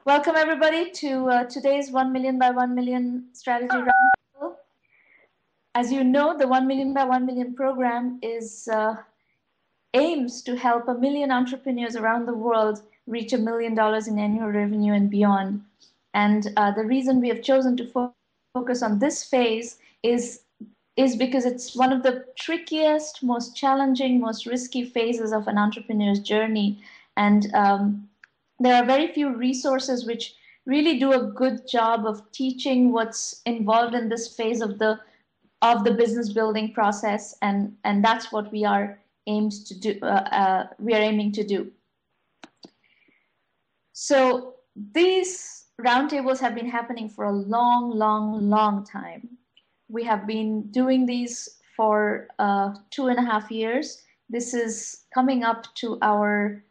Welcome everybody to today's 1 million by 1 million strategy roundtable. As you know, the 1 million by 1 million program aims to help 1 million entrepreneurs around the world reach $1 million in annual revenue and beyond. And the reason we have chosen to focus on this phase is because it's one of the trickiest, most challenging, most risky phases of an entrepreneur's journey. And there are very few resources which really do a good job of teaching what's involved in this phase of the business building process, and that's what we are aiming to do. So these roundtables have been happening for a long time. We have been doing these for 2.5 years. This is coming up to our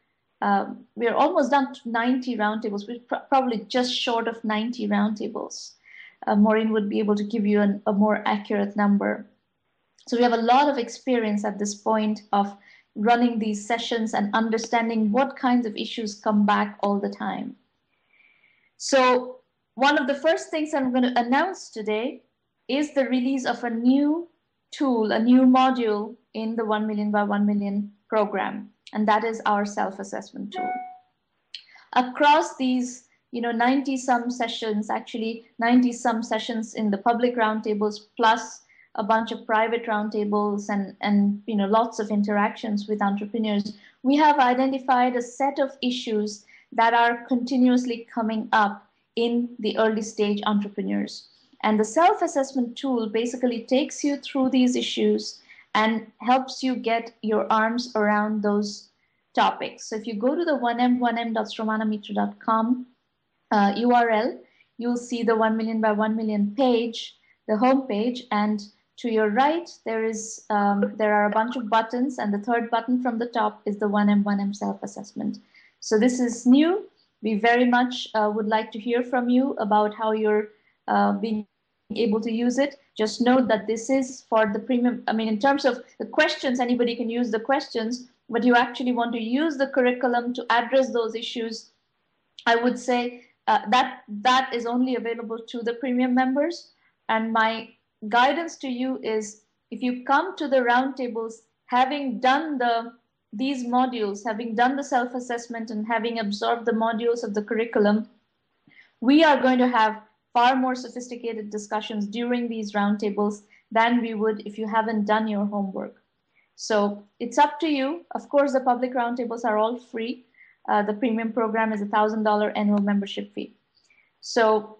we're almost done to 90 roundtables. We're probably just short of 90 roundtables. Maureen would be able to give you a more accurate number. So we have a lot of experience at this point of running these sessions and understanding what kinds of issues come back all the time. So one of the first things I'm going to announce today is the release of a new tool, a new module in the 1 million by 1 million program. And that is our self-assessment tool. Across these, 90-some sessions, actually 90-some sessions in the public roundtables, plus a bunch of private roundtables and lots of interactions with entrepreneurs, we have identified a set of issues that are continuously coming up in the early stage entrepreneurs. And the self-assessment tool basically takes you through these issues and helps you get your arms around those topics. So if you go to the 1m1m.sramanamitra.com URL, you'll see the 1 million by 1 million page, the home page, and to your right there are a bunch of buttons, and the third button from the top is the 1m1m self-assessment. So this is new. We very much would like to hear from you about how you're being able to use it. Just note that this is for the premium. In terms of the questions, anybody can use the questions, but you actually want to use the curriculum to address those issues. I would say that is only available to the premium members. And my guidance to you is, if you come to the roundtables having done these modules, having done the self-assessment and having absorbed the modules of the curriculum, we are going to have far more sophisticated discussions during these roundtables than we would if you haven't done your homework. So it's up to you. Of course, the public roundtables are all free. The premium program is a $1,000 annual membership fee. So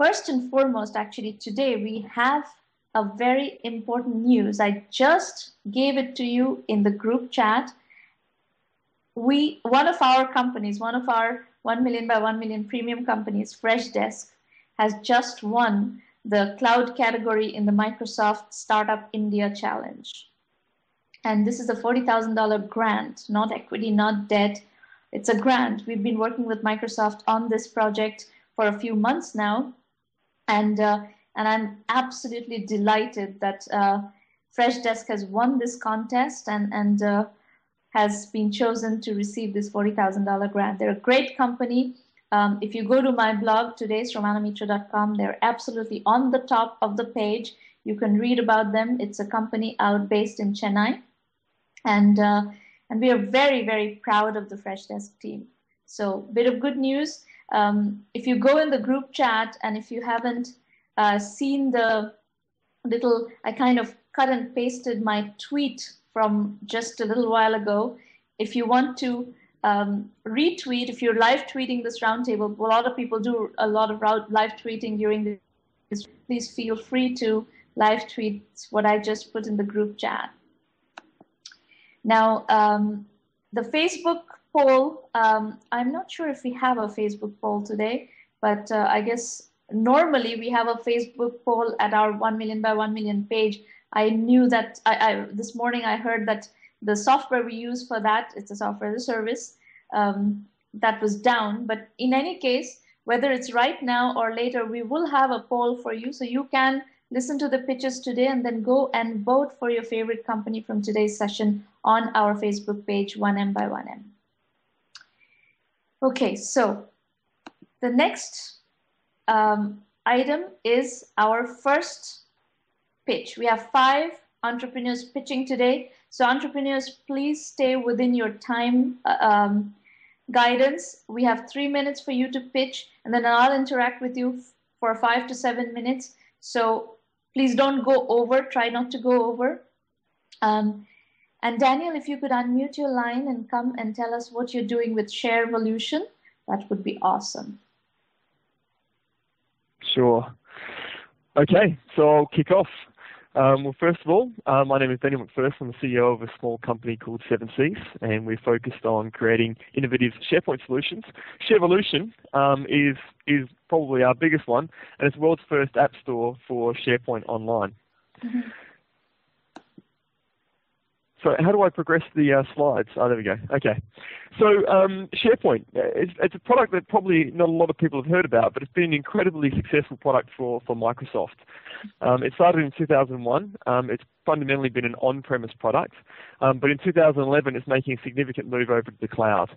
first and foremost, actually today we have a very important news. I just gave it to you in the group chat. One of our companies, one of our 1 million by 1 million premium companies, Freshdesk, has just won the cloud category in the Microsoft Startup India Challenge. And this is a $40,000 grant, not equity, not debt. It's a grant. We've been working with Microsoft on this project for a few months now. And I'm absolutely delighted that Freshdesk has won this contest and has been chosen to receive this $40,000 grant. They're a great company. If you go to my blog today, sramanamitra.com, they're absolutely on the top of the page. You can read about them. It's a company based in Chennai. And we are very, very proud of the Freshdesk team. So bit of good news. If you go in the group chat, and if you haven't seen the little, I kind of cut and pasted my tweet from just a little while ago. If you want to retweet, if you're live tweeting this roundtable, a lot of people do a lot of live tweeting during this. Please feel free to live tweet what I just put in the group chat. Now, the Facebook poll, I'm not sure if we have a Facebook poll today, but I guess normally we have a Facebook poll at our 1 million by 1 million page. I knew that this morning I heard that the software we use for that, it's a software as a service, that was down. But in any case, whether it's right now or later, we will have a poll for you. So you can listen to the pitches today and then go and vote for your favorite company from today's session on our Facebook page, 1M by 1M. Okay, so The next item is our first pitch. We have 5 entrepreneurs pitching today. So entrepreneurs, please stay within your time guidance. We have 3 minutes for you to pitch, and then I'll interact with you for 5 to 7 minutes. So please don't go over. Try not to go over. And Daniel, if you could unmute your line and come and tell us what you're doing with Sharevolution, that would be awesome. Sure. Okay, so I'll kick off. Well, first of all, my name is Daniel McPherson. I'm the CEO of a small company called 7Cs, and we're focused on creating innovative SharePoint solutions. Sharevolution is probably our biggest one, and it's the world's first app store for SharePoint Online. Mm-hmm. So how do I progress the slides? Oh, there we go. Okay. So SharePoint, it's a product that probably not a lot of people have heard about, but it's been an incredibly successful product for Microsoft. It started in 2001. It's fundamentally been an on-premise product, but in 2011 it's making a significant move over to the cloud.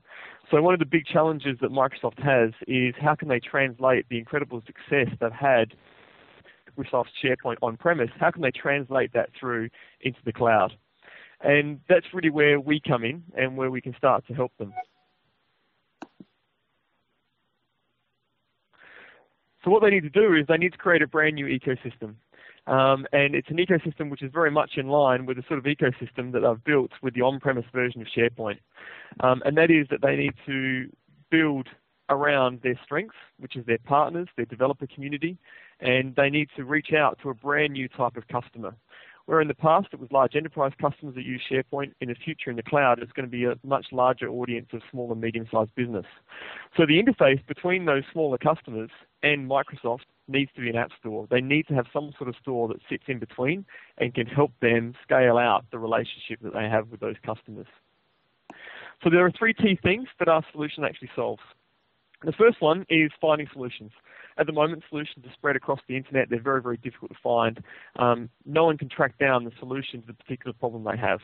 So one of the big challenges that Microsoft has is how can they translate the incredible success they've had with Microsoft SharePoint on-premise, how can they translate that through into the cloud? And that's really where we come in and where we can start to help them. So what they need to do is they need to create a brand new ecosystem. And it's an ecosystem which is very much in line with the sort of ecosystem that they've built with the on-premise version of SharePoint. And that is that they need to build around their strengths, which is their partners, their developer community, and they need to reach out to a brand new type of customer. Where in the past it was large enterprise customers that use SharePoint, in the future in the cloud it's going to be a much larger audience of small and medium-sized business. So the interface between those smaller customers and Microsoft needs to be an app store. They need to have some sort of store that sits in between and can help them scale out the relationship that they have with those customers. So there are 3 key things that our solution actually solves. The first one is finding solutions. At the moment, solutions are spread across the internet. They're very, very difficult to find. No one can track down the solution to the particular problem they have.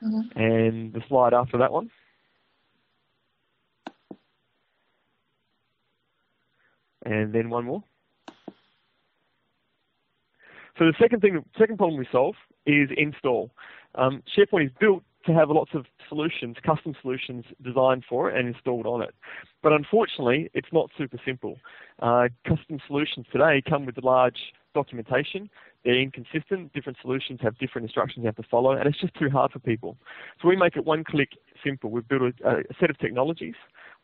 Mm-hmm. And the slide after that one. And then one more. So the second problem we solve is install. SharePoint is built to have lots of solutions, custom solutions designed for it and installed on it. But unfortunately, it's not super simple. Custom solutions today come with large documentation. They're inconsistent. Different solutions have different instructions you have to follow, and it's just too hard for people. So we make it one-click simple. We've built a set of technologies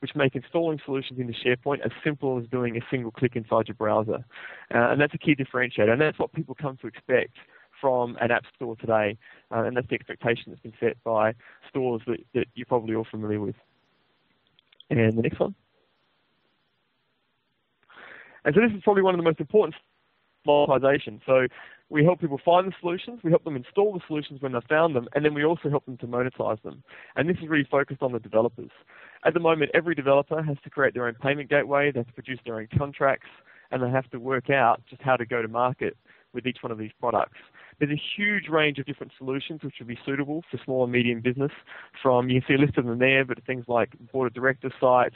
which make installing solutions into SharePoint as simple as doing a single click inside your browser. And that's a key differentiator, and that's what people come to expect from an app store today, and that's the expectation that's been set by stores that you're probably all familiar with. And the next one. And so this is probably one of the most important monetization. So we help people find the solutions, we help them install the solutions when they've found them, and then we also help them to monetize them. And this is really focused on the developers. At the moment, every developer has to create their own payment gateway, they have to produce their own contracts, and they have to work out just how to go to market with each one of these products. There's a huge range of different solutions which would be suitable for small and medium business, from, you can see a list of them there, but things like board of director sites,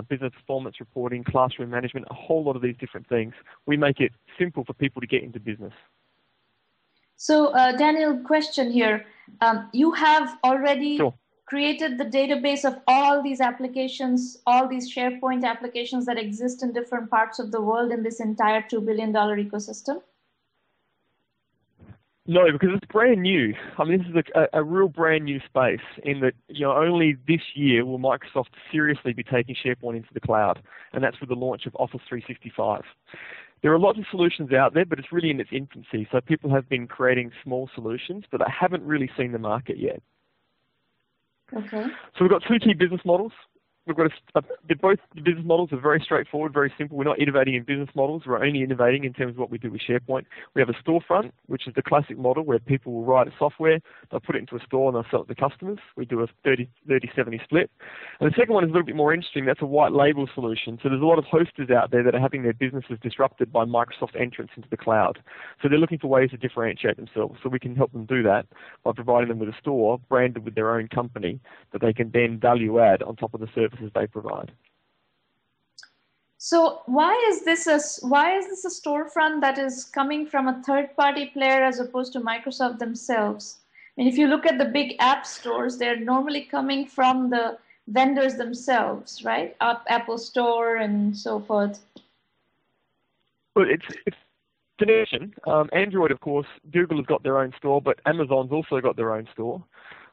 business performance reporting, classroom management, a whole lot of these different things. We make it simple for people to get into business. So Daniel, question here. You have already Sure. created the database of all these applications, all these SharePoint applications that exist in different parts of the world in this entire $2 billion ecosystem? No, because it's brand new. I mean, this is a real brand new space in that, only this year will Microsoft seriously be taking SharePoint into the cloud, and that's with the launch of Office 365. There are lots of solutions out there, but it's really in its infancy. So people have been creating small solutions, but they haven't really seen the market yet. Okay. So we've got 2 key business models. We've got both the business models are very straightforward, very simple. We're not innovating in business models. We're only innovating in terms of what we do with SharePoint. We have a storefront, which is the classic model where people will write a software, they'll put it into a store and they'll sell it to customers. We do a 30-70 split. And the second one is a little bit more interesting. That's a white label solution. So there's a lot of hosters out there that are having their businesses disrupted by Microsoft entrance into the cloud. So they're looking for ways to differentiate themselves. So we can help them do that by providing them with a store branded with their own company that they can then value add on top of the services they provide. So why is this a storefront that is coming from a third-party player as opposed to Microsoft themselves? I mean, if you look at the big app stores, they're normally coming from the vendors themselves, right? Apple Store and so forth. Well, it's an option. Android, of course, Google has got their own store, but Amazon's also got their own store.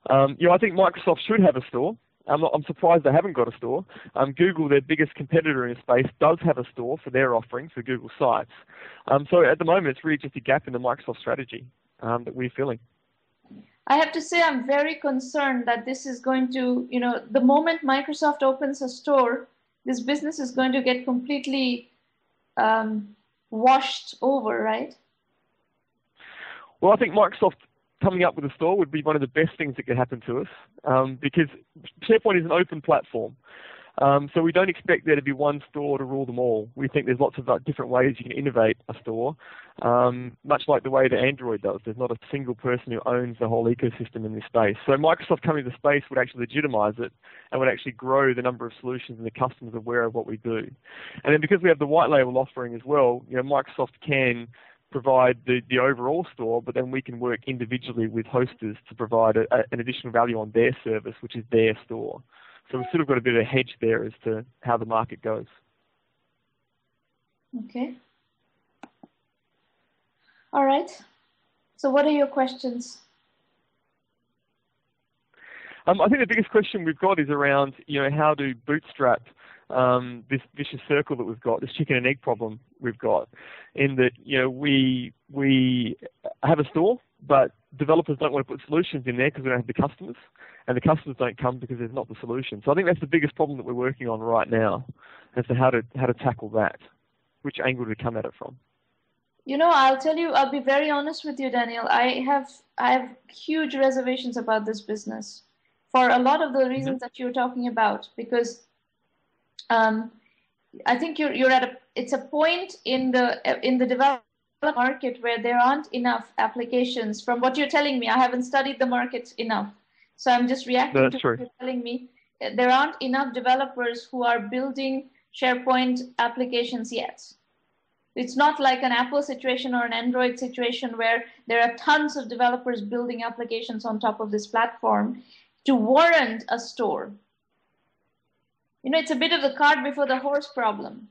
I think Microsoft should have a store. I'm surprised they haven't got a store. Google, their biggest competitor in the space, does have a store for their offerings for Google Sites. So at the moment, it's really just a gap in the Microsoft strategy that we're filling. I have to say I'm very concerned that this is going to, the moment Microsoft opens a store, this business is going to get completely washed over, right? Well, I think Microsoft coming up with a store would be one of the best things that could happen to us because SharePoint is an open platform. So we don't expect there to be one store to rule them all. We think there's lots of different ways you can innovate a store, much like the way that Android does. There's not a single person who owns the whole ecosystem in this space. So Microsoft coming to the space would actually legitimize it and would actually grow the number of solutions and the customers aware of what we do. And then because we have the white label offering as well, Microsoft can provide the overall store, but then we can work individually with hosters to provide an additional value on their service, which is their store. So we've sort of got a bit of a hedge there as to how the market goes. Okay. All right. So what are your questions? I think the biggest question we've got is around, how to bootstrap this vicious circle that we've got, this chicken and egg problem we've got, in that, we have a store, but developers don't want to put solutions in there because we don't have the customers, and the customers don't come because there's not the solution. So I think that's the biggest problem that we're working on right now, as to how to tackle that, which angle to come at it from. I'll tell you, I'll be very honest with you, Daniel. I have huge reservations about this business for a lot of the reasons that you're talking about, because I think you're at it's a point in the developed market where there aren't enough applications. From what you're telling me, I haven't studied the market enough, so I'm just reacting to what you're telling me. There aren't enough developers who are building SharePoint applications yet. It's not like an Apple situation or an Android situation where there are tons of developers building applications on top of this platform to warrant a store. It's a bit of the cart before the horse problem.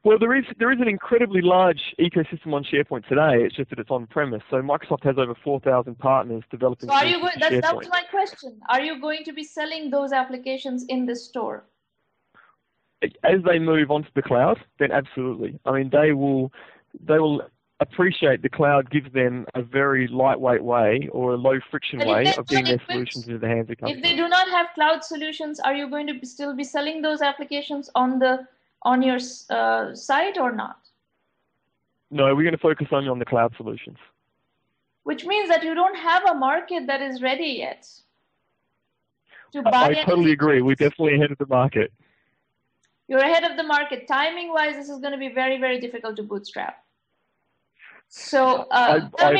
Well, there is an incredibly large ecosystem on SharePoint today. It's just that it's on-premise. So Microsoft has over 4,000 partners developing. So are you going? That was my question. Are you going to be selling those applications in the store? As they move onto the cloud, then absolutely. I mean, they will appreciate the cloud gives them a very lightweight way or a low friction way of getting their solutions into the hands of customers. If they do not have cloud solutions, are you going to still be selling those applications on your site or not? No, we're going to focus only on the cloud solutions. Which means that you don't have a market that is ready yet to buy. I totally agree. We're definitely ahead of the market. You're ahead of the market. Timing-wise, this is going to be very, very difficult to bootstrap. So tell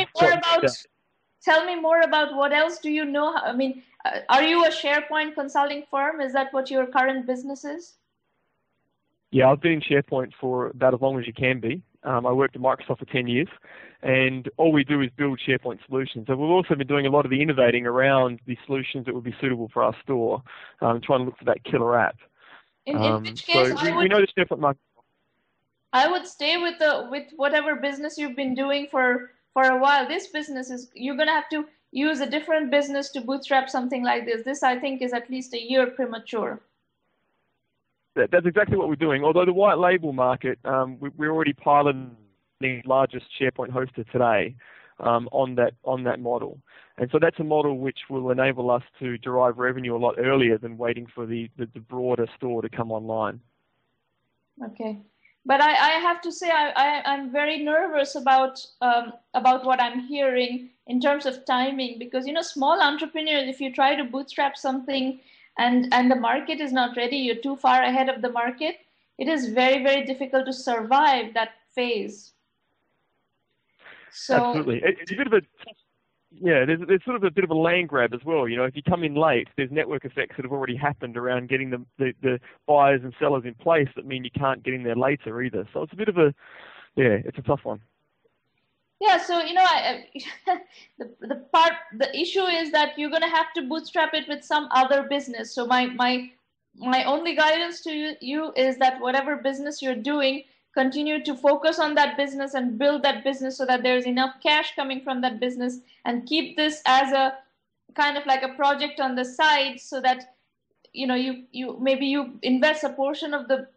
me more about what else do you know? I mean, are you a SharePoint consulting firm? Is that what your current business is? Yeah, I've been in SharePoint for about as long as you can be. I worked at Microsoft for 10 years, and all we do is build SharePoint solutions. So we've also been doing a lot of the innovating around the solutions that would be suitable for our store, trying to look for that killer app. In which case, we know the SharePoint market. I would stay with whatever business you've been doing for a while. This business you're going to have to use a different business to bootstrap something like this. This, I think, is at least a year premature. That's exactly what we're doing. Although the white label market, we're already piloting the largest SharePoint hoster today on that model. And so that's a model which will enable us to derive revenue a lot earlier than waiting for the broader store to come online. Okay. But I have to say I'm very nervous about what I'm hearing in terms of timing, because small entrepreneurs, if you try to bootstrap something and the market is not ready, you're too far ahead of the market, it is very, very difficult to survive that phase. So absolutely, it's a bit of a yeah, there's sort of a bit of a land grab as well. If you come in late, there's network effects that have already happened around getting the buyers and sellers in place that mean you can't get in there later either. So it's a bit of it's a tough one. Yeah, so the issue is that you're gonna have to bootstrap it with some other business. So my only guidance to you is that whatever business you're doing, continue to focus on that business and build that business so that there's enough cash coming from that business, and keep this as a kind of like a project on the side, so that you maybe you invest a portion of the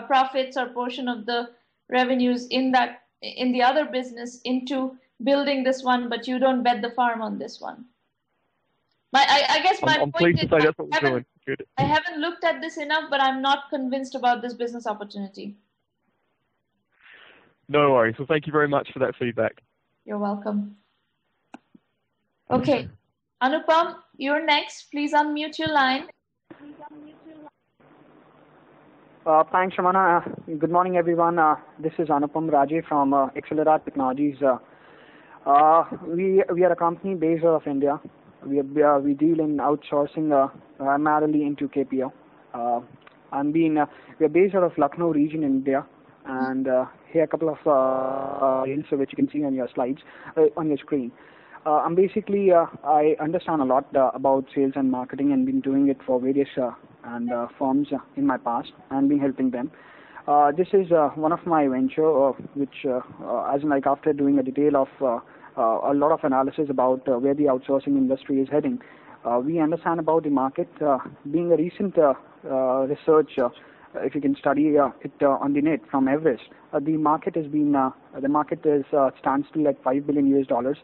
profits or portion of the revenues in the other business into building this one, but you don't bet the farm on this one. I guess my I'm point pleased to is say that's what we're doing. Good. I haven't looked at this enough, but I'm not convinced about this business opportunity. No worries. Well, thank you very much for that feedback. You're welcome. Okay, Anupam, you're next. Please unmute your line. Thanks, Sramana. Good morning, everyone. This is Anupam Raje from Accelerate Technologies. We are a company based out of India. We deal in outsourcing primarily into KPO. We are based out of Lucknow region in India, and here a couple of links which you can see on your slides on your screen. I understand a lot about sales and marketing, and been doing it for various firms in my past, and been helping them. This is one of my venture, which after doing a detail of a lot of analysis about where the outsourcing industry is heading, we understand about the market. Being a recent research, if you can study it on the net from Everest, the market stands still at $5 billion US,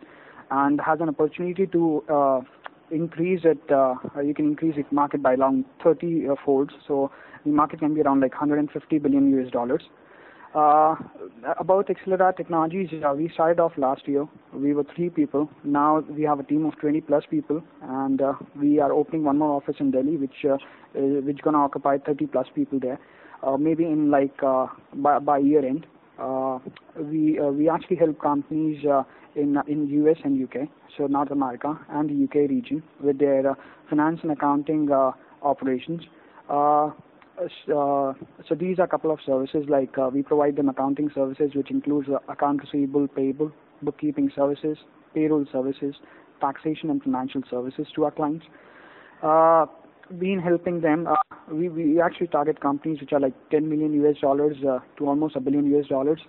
and has an opportunity to increase it. You can increase its market by around 30 folds. So the market can be around like $150 billion US. About Accelerate Technologies, we started off last year. We were 3 people. Now we have a team of 20 plus people, and we are opening one more office in Delhi, which gonna occupy 30 plus people there. Maybe in by year end. We actually help companies in US and UK, so North America and the UK region, with their finance and accounting operations. So these are a couple of services, like we provide them accounting services, which includes account receivable, payable, bookkeeping services, payroll services, taxation and financial services to our clients. Been helping them. We actually target companies which are like $10 million US to almost $1 billion US.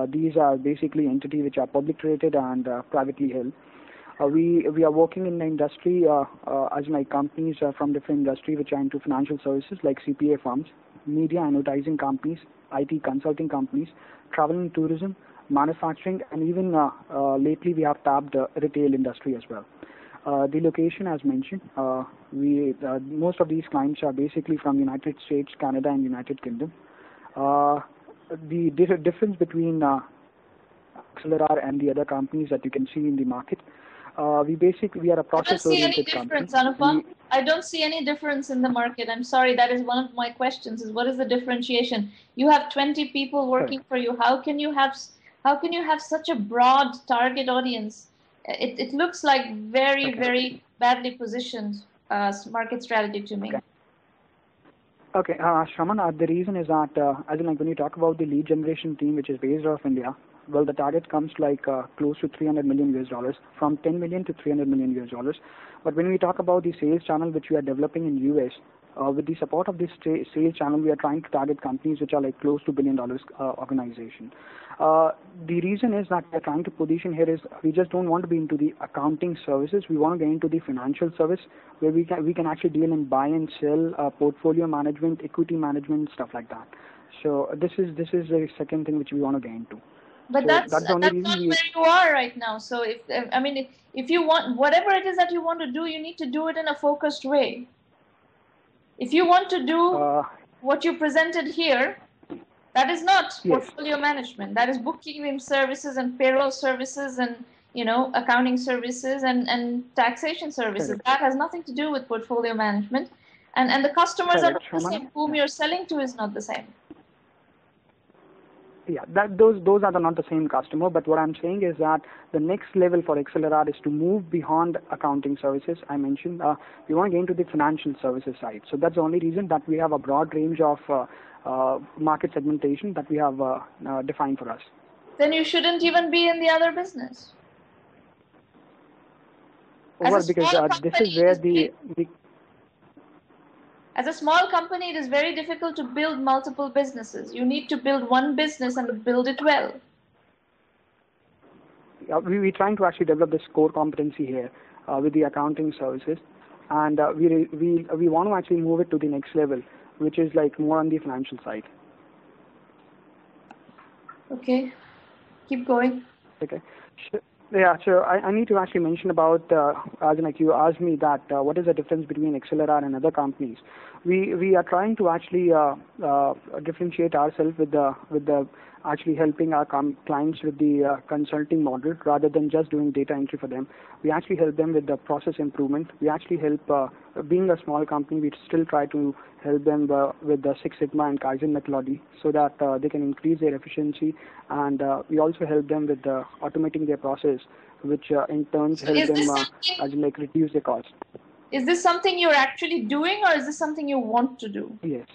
These are basically entities which are public traded and privately held. We are working in the industry as my companies from different industry which are into financial services, like CPA firms, media and advertising companies, IT consulting companies, travel and tourism, manufacturing, and even lately we have tapped retail industry as well. The location, as mentioned, most of these clients are basically from United States, Canada, and United Kingdom. The difference between Accelerate and the other companies that you can see in the market, we are a process-oriented company. Anupam. I don't see any difference in the market. I'm sorry, that is one of my questions, is what is the differentiation? You have 20 people working for you. How can you have such a broad target audience? It looks like very badly positioned market strategy to me. Okay, Sramana, the reason is that when you talk about the lead generation team, which is based out of India, well, the target comes like close to $300 million US, from 10 million to $300 million US. But when we talk about the sales channel which we are developing in US, with the support of this sales channel, we are trying to target companies which are like close to $1 billion organization. The reason is that we are trying to position here is we just don't want to be into the accounting services. We want to get into the financial service, where we can actually deal in buy and sell, portfolio management, equity management, stuff like that. So this is the second thing which we want to get into. But so that's not where you are right now. So if you want whatever it is that you want to do, you need to do it in a focused way. If you want to do what you presented here, that is not portfolio management. That is bookkeeping services and payroll services and accounting services and taxation services. Correct. That has nothing to do with portfolio management. And the customers are not the same. Whom you're selling to is not the same. Yeah, those are not the same customer. But what I'm saying is that the next level for Accelerate is to move beyond accounting services. I mentioned we want to get into the financial services side. So that's the only reason that we have a broad range of market segmentation that we have defined for us. Then you shouldn't even be in the other business. Well, because this is where as a small company, it is very difficult to build multiple businesses. You need to build one business and build it well. We're trying to actually develop this core competency here with the accounting services, and we want to actually move it to the next level, which is like more on the financial side. Okay, keep going. Okay. Yeah, so I need to actually mention about, as like you asked me that what is the difference between Accelerate and other companies. We are trying to actually differentiate ourselves with the actually helping our clients with the consulting model rather than just doing data entry for them. We actually help them with the process improvement. We actually help, being a small company, we still try to help them with the Six Sigma and Kaizen methodology so that they can increase their efficiency, and we also help them with automating their process, which in turn help them as like reduce the cost. Is this something you're actually doing, or is this something you want to do? Yes.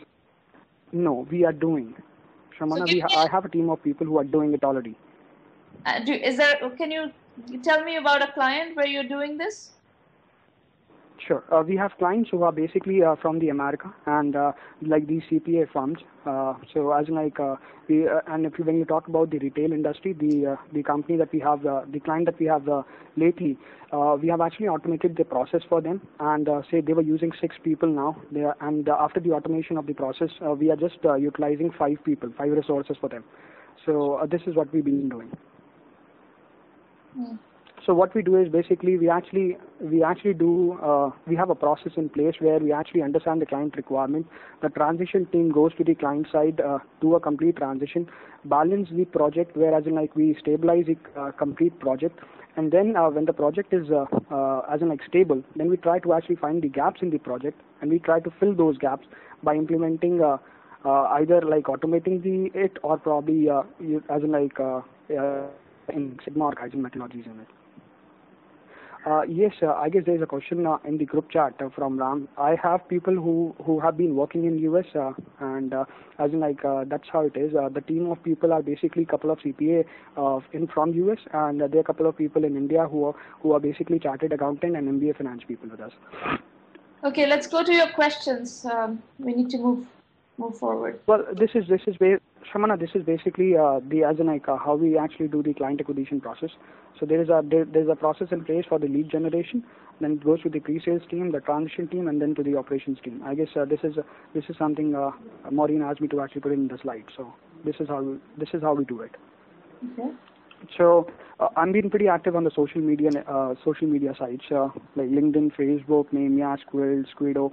No, we are doing. Sramana, I have a team of people who are doing it already. Can you tell me about a client where you're doing this? Sure. We have clients who are basically from the America and like these CPA firms. So as in like and when you talk about the retail industry, the company that we have, the client that we have lately, we have actually automated the process for them. And say they were using 6 people now, and after the automation of the process, we are just utilizing 5 resources for them. So this is what we've been doing. So what we do is basically we actually do we have a process in place where we actually understand the client requirement. The transition team goes to the client side, do a complete transition, balance the project, whereas in like we stabilize the complete project, and then when the project is as in like stable, then we try to actually find the gaps in the project, and we try to fill those gaps by implementing either like automating it or probably as in like in Sigma or Kaizen methodologies in it. Yes, I guess there is a question in the group chat from Ram. I have people who have been working in US, and as in like that's how it is. The team of people are basically a couple of CPA from US, and there are a couple of people in India who are basically chartered accountant and MBA finance people with us. Okay, let's go to your questions. We need to move forward. Well, this is Sramana, this is basically the as in like how we actually do the client acquisition process. So there's a process in place for the lead generation. Then it goes to the pre-sales team, the transition team, and then to the operations team. I guess this is something Maureen asked me to actually put in the slide. So this is how we do it. Okay. So I'm being pretty active on the social media sites like LinkedIn, Facebook, Namia, Squirrel, Squido.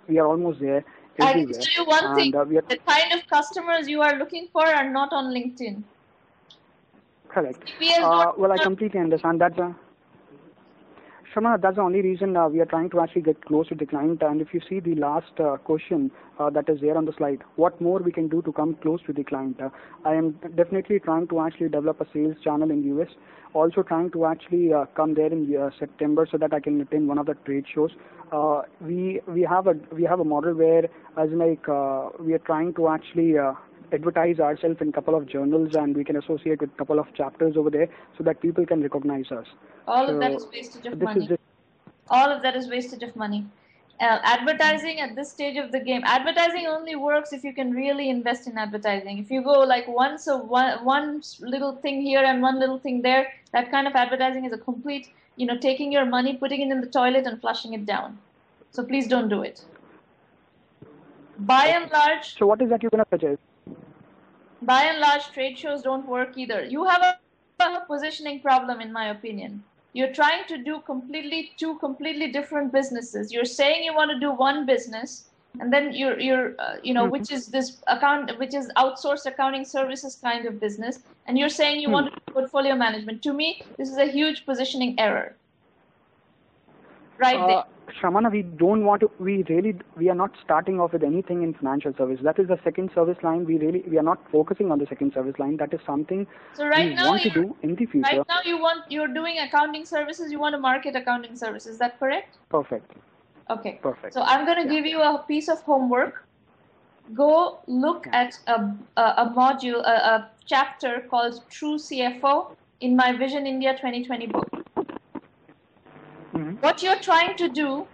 We are almost there. I can tell you one thing, the kind of customers you are looking for are not on LinkedIn. Correct. Well, I completely understand. Sramana, that's the only reason we are trying to actually get close to the client. And if you see the last question that is there on the slide, what more we can do to come close to the client? I am definitely trying to actually develop a sales channel in US. Also trying to actually come there in September so that I can attend one of the trade shows. We have a model where as like we are trying to actually advertise ourselves in a couple of journals, and we can associate with a couple of chapters over there so that people can recognize us. All of that is wastage of money. All of that is wastage of money. Advertising at this stage of the game, advertising only works if you can really invest in advertising. If you go like one little thing here and one little thing there, that kind of advertising is a complete, taking your money, putting it in the toilet and flushing it down. So please don't do it. By and large. So what is that you're going to suggest? By and large, trade shows don't work either. You have a positioning problem, in my opinion. You're trying to do two completely different businesses. You're saying you want to do one business, and then which is outsourced accounting services kind of business, and you're saying you want to do portfolio management. To me, this is a huge positioning error. right there. Shramana, we are not starting off with anything in financial service. That is the second service line. We are not focusing on the second service line. That is something we want to do in the future. Right now you're doing accounting services. You want to market accounting services. Is that correct? Perfect. Okay. Perfect. So I'm going to give you a piece of homework. Go look at a module, a chapter called True CFO in my Vision India 2020 book. What you're trying to do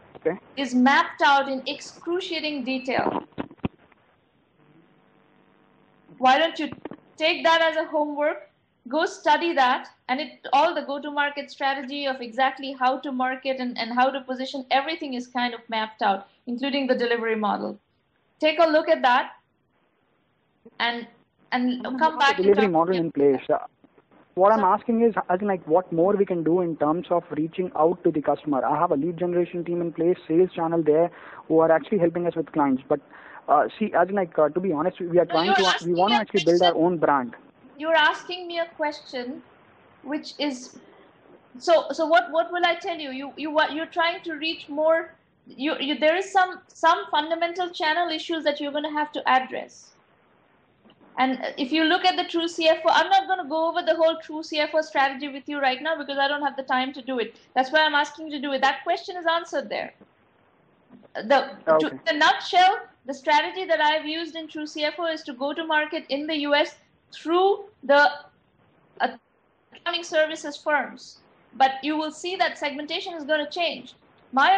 is mapped out in excruciating detail. Why don't you take that as a homework, go study that, and all the go-to-market strategy of exactly how to market and how to position, everything is kind of mapped out, including the delivery model. Take a look at that and come back. Delivery model in place. What I'm asking is, what more we can do in terms of reaching out to the customer. I have a lead generation team in place, sales channel there, who are actually helping us with clients. But to be honest, we want to actually build our own brand. You're asking me a question, which is, so what will I tell you? You're trying to reach more. There is some fundamental channel issues that you're going to have to address. And if you look at the True CFO, I'm not going to go over the whole True CFO strategy with you right now because I don't have the time to do it. That's why I'm asking you to do it. That question is answered there. In a nutshell, the strategy that I've used in True CFO is to go to market in the US through the accounting services firms. But you will see that segmentation is going to change.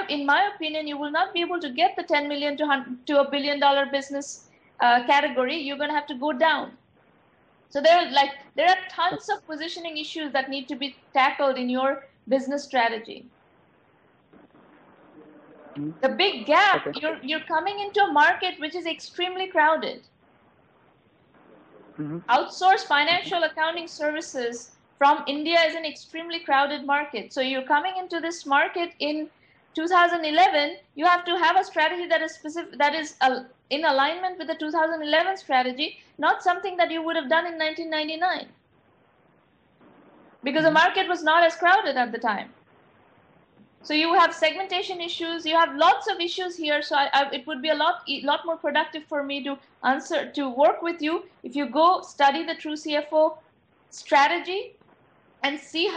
In my opinion, you will not be able to get the 10 million to $1 billion business category. You're going to have to go down. So there are tons of positioning issues that need to be tackled in your business strategy. The big gap, you're coming into a market which is extremely crowded. Outsourced financial accounting services from India is an extremely crowded market. So you're coming into this market in 2011, you have to have a strategy that is specific, that is in alignment with the 2011 strategy, not something that you would have done in 1999. Because the market was not as crowded at the time. So you have segmentation issues, you have lots of issues here, so it would be a lot more productive for me to work with you if you go study the True CFO strategy and see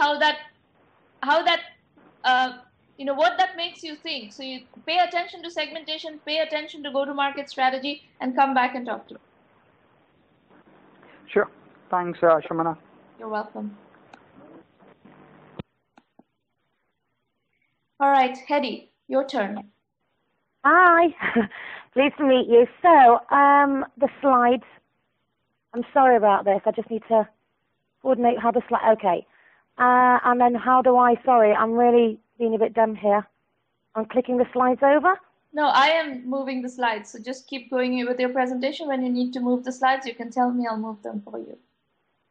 what that makes you think. So you pay attention to segmentation, pay attention to go-to-market strategy, and come back and talk to me. Sure. Thanks, Shramana. You're welcome. All right, Hedy, your turn. Hi. Pleased to meet you. So, the slides. I'm sorry about this. I just need to coordinate how the slide. Okay. And then how do I? Sorry, I'm really being a bit dumb here. I'm clicking the slides over. No, I am moving the slides. So just keep going with your presentation. When you need to move the slides, you can tell me. I'll move them for you.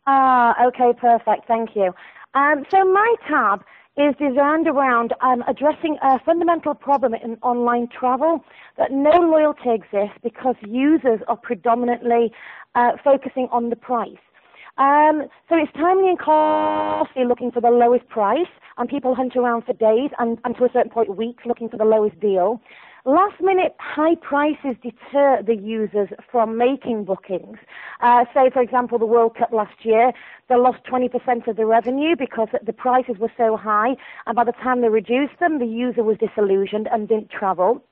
Okay, perfect. Thank you. So my tab is designed around addressing a fundamental problem in online travel, that no loyalty exists because users are predominantly focusing on the price. So it's timely and costly looking for the lowest price, and people hunt around for days and to a certain point weeks looking for the lowest deal. Last minute high prices deter the users from making bookings. Say, for example, the World Cup last year, they lost 20% of the revenue because the prices were so high, and by the time they reduced them, the user was disillusioned and didn't travel.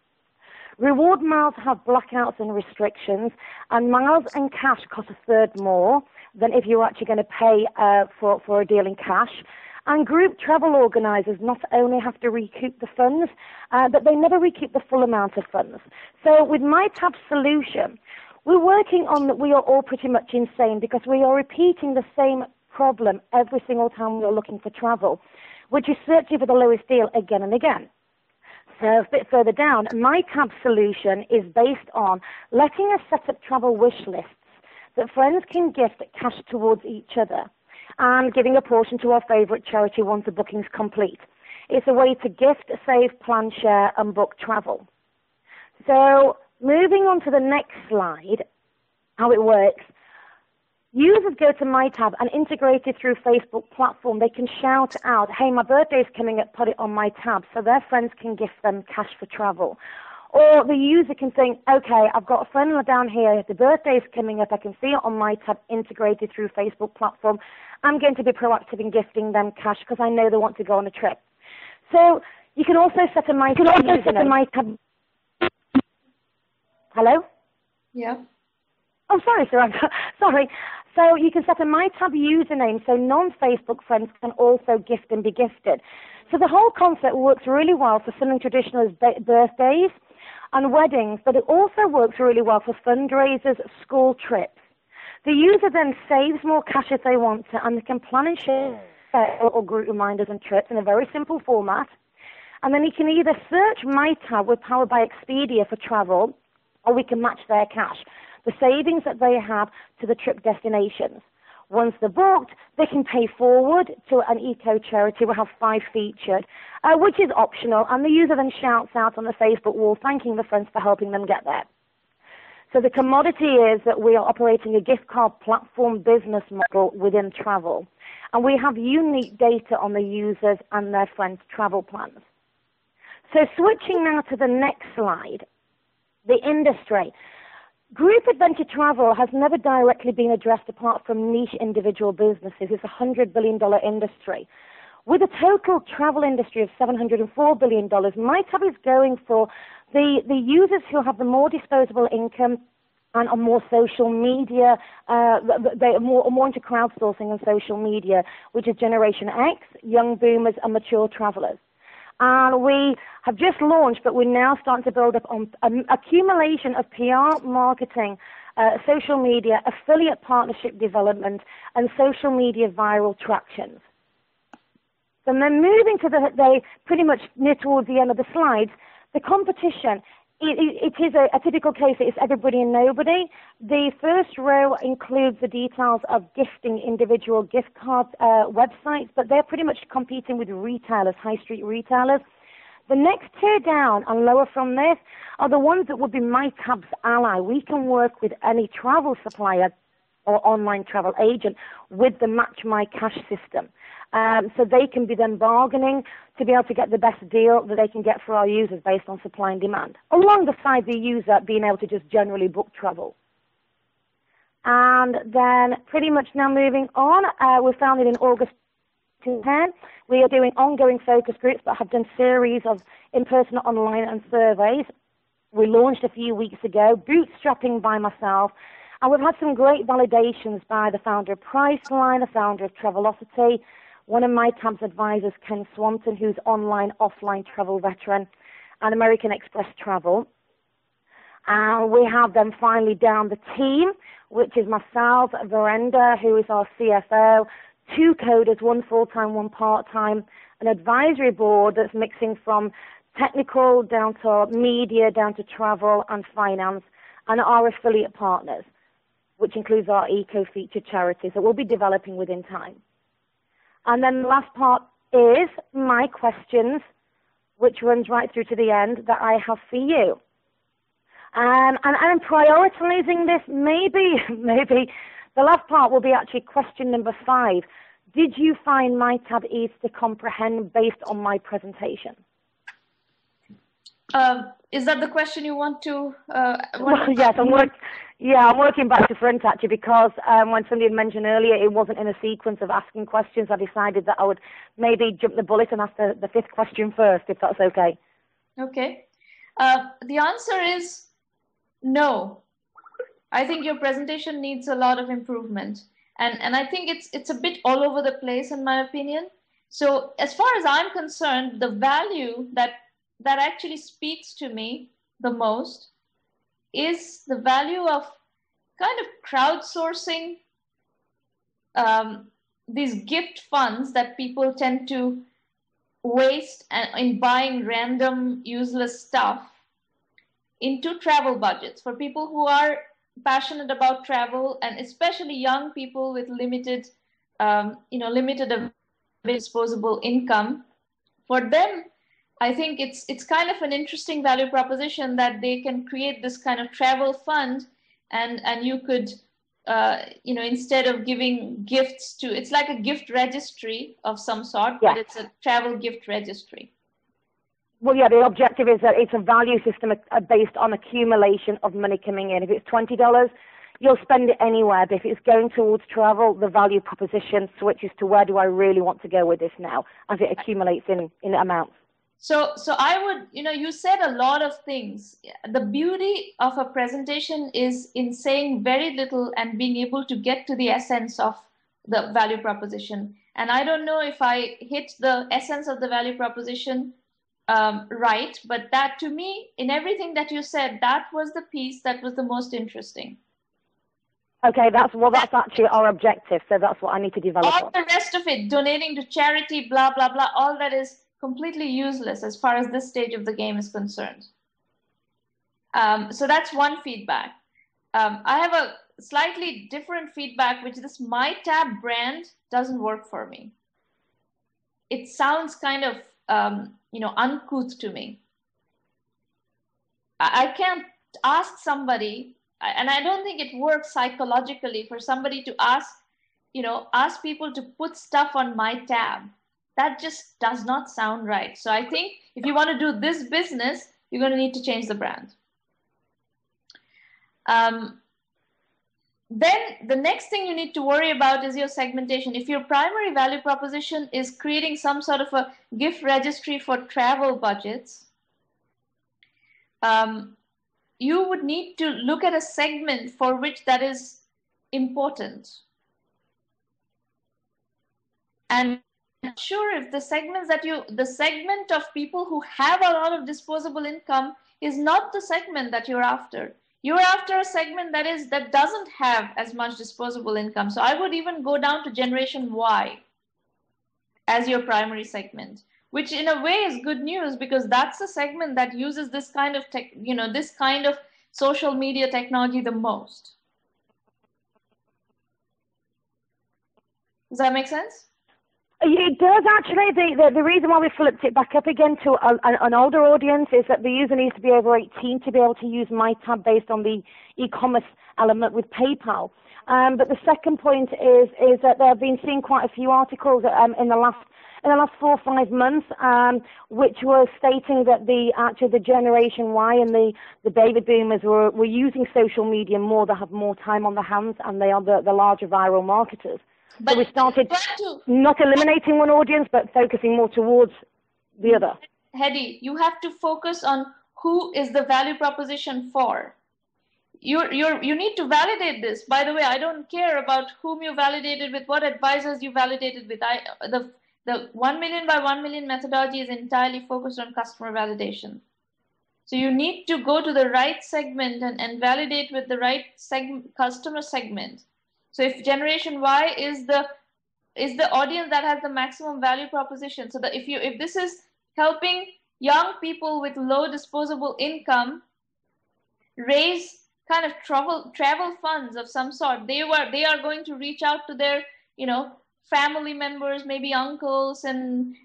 Reward miles have blackouts and restrictions, and miles and cash cost a third more than if you were actually going to pay for a deal in cash. And group travel organisers not only have to recoup the funds, but they never recoup the full amount of funds. So with MyTab solution, we're working on that we are all pretty much insane because we are repeating the same problem every single time we are looking for travel, which is searching for the lowest deal again and again. So a bit further down, MyTab solution is based on letting us set up travel wish lists that friends can gift cash towards each other, and giving a portion to our favourite charity once the booking's complete. It's a way to gift, save, plan, share, and book travel. So moving on to the next slide, how it works. Users go to My Tab and integrated through Facebook platform, they can shout out, hey, my birthday's coming up, put it on My Tab, so their friends can gift them cash for travel. Or the user can think, okay, I've got a friend down here, the birthday's coming up, I can see it on My Tab integrated through Facebook platform. I'm going to be proactive in gifting them cash because I know they want to go on a trip. So you can also set a My Tab. Hello? Yeah. Oh, sorry, Sramana. Sorry. So you can set a My Tab username so non-Facebook friends can also gift and be gifted. So the whole concept works really well for something traditional as birthdays and weddings, but it also works really well for fundraisers, school trips. The user then saves more cash if they want to, and they can plan and share or group reminders and trips in a very simple format. And then you can either search My Tab with Powered by Expedia for travel, or we can match their cash, the savings that they have, to the trip destinations. Once they're booked, they can pay forward to an eco-charity. We'll have 5 featured, which is optional, and the user then shouts out on the Facebook wall thanking the friends for helping them get there. So the commodity is that we are operating a gift card platform business model within travel, and we have unique data on the users and their friends' travel plans. So switching now to the next slide, the industry. Group adventure travel has never directly been addressed apart from niche individual businesses. It's a $100 billion industry. With a total travel industry of $704 billion, My Tab is going for the users who have the more disposable income and are more social media, they are more into crowdsourcing and social media, which is Generation X, young boomers, and mature travelers. And we have just launched, but we're now starting to build up on an accumulation of PR, marketing, social media, affiliate partnership development, and social media viral tractions. And then moving to pretty much near towards the end of the slides, the competition. It is a typical case. It's everybody and nobody. The first row includes the details of gifting individual gift card websites, but they're pretty much competing with retailers, high street retailers. The next tier down and lower from this are the ones that would be My Tab's ally. We can work with any travel supplier or online travel agent with the Match My Cash system. So they can be then bargaining to be able to get the best deal that they can get for our users based on supply and demand, alongside the user being able to just generally book travel. And then pretty much now moving on, we founded in August 2010. We are doing ongoing focus groups, but have done series of in-person, online, and surveys. We launched a few weeks ago, bootstrapping by myself, and we've had some great validations by the founder of Priceline, the founder of Travelocity, one of My Tab's advisors, Ken Swanton, who's online, offline travel veteran, and American Express Travel. And we have then finally down the team, which is myself, Verenda, who is our CFO, 2 coders, 1 full-time, 1 part-time, an advisory board that's mixing from technical down to media, down to travel and finance, and our affiliate partners, which includes our eco-featured charities that we'll be developing within time. And then the last part is my questions, which runs right through to the end, that I have for you. And I'm prioritizing this. Maybe the last part will be actually question number 5. Did you find My Tab easy to comprehend based on my presentation? Is that the question you want to? Well, yes, I'm working back to front actually, because when somebody had mentioned earlier it wasn't in a sequence of asking questions, I decided that I would maybe jump the bullet and ask the 5th question first, if that's okay. Okay. The answer is no. I think your presentation needs a lot of improvement, and I think it's a bit all over the place in my opinion. So as far as I'm concerned, the value that actually speaks to me the most is the value of kind of crowdsourcing these gift funds that people tend to waste in buying random useless stuff into travel budgets for people who are passionate about travel, and especially young people with limited disposable income. For them, I think it's kind of an interesting value proposition that they can create this kind of travel fund, and you could instead of giving gifts to, it's like a gift registry of some sort, Yeah. but it's a travel gift registry. Well, yeah, the objective is that it's a value system based on accumulation of money coming in. If it's $20, you'll spend it anywhere, but if it's going towards travel, the value proposition switches to where do I really want to go with this now, as it accumulates in amounts. So I would, you said a lot of things. The beauty of a presentation is in saying very little and being able to get to the essence of the value proposition. And I don't know if I hit the essence of the value proposition right, but that, to me, in everything that you said, that was the piece that was the most interesting. Okay, that's actually our objective, so that's what I need to develop all the rest of it, donating to charity, blah, blah, blah, all that is completely useless as far as this stage of the game is concerned. So that's one feedback. I have a slightly different feedback, which this My Tab brand doesn't work for me. It sounds kind of uncouth to me. I can't ask somebody, and I don't think it works psychologically for somebody to ask people to put stuff on My Tab. That just does not sound right. So I think if you want to do this business, you're going to need to change the brand. Then the next thing you need to worry about is your segmentation. If your primary value proposition is creating some sort of a gift registry for travel budgets, you would need to look at a segment for which that is important. And I'm not sure if the segment of people who have a lot of disposable income is not the segment that you're after. You're after a segment that doesn't have as much disposable income. So I would even go down to Generation Y as your primary segment, which in a way is good news, because that's the segment that uses this kind of this kind of social media technology the most. Does that make sense? It does, actually. The reason why we flipped it back up again to an older audience is that the user needs to be over 18 to be able to use My Tab based on the e-commerce element with PayPal. But the second point is that I've been seeing quite a few articles in the last 4 or 5 months, which were stating that the Generation Y and the baby boomers were using social media more. They have more time on their hands, and they are the larger viral marketers. But so we started not eliminating one audience, but focusing more towards the other. Hedy, you have to focus on who is the value proposition for. You need to validate this. By the way, I don't care about whom you validated with, what advisors you validated with. The 1 million by 1 million methodology is entirely focused on customer validation. So you need to go to the right segment and validate with the right customer segment. So if Generation Y is the audience that has the maximum value proposition, so that if this is helping young people with low disposable income raise kind of travel funds of some sort, they are going to reach out to their family members, maybe uncles and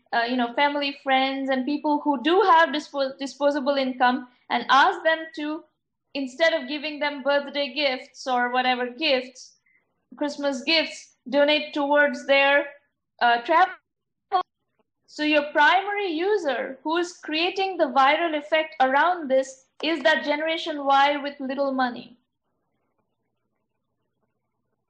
family friends and people who do have disposable income, and ask them to, instead of giving them birthday gifts or whatever gifts, Christmas gifts, donate towards their travel. So your primary user who is creating the viral effect around this is that Generation Y with little money,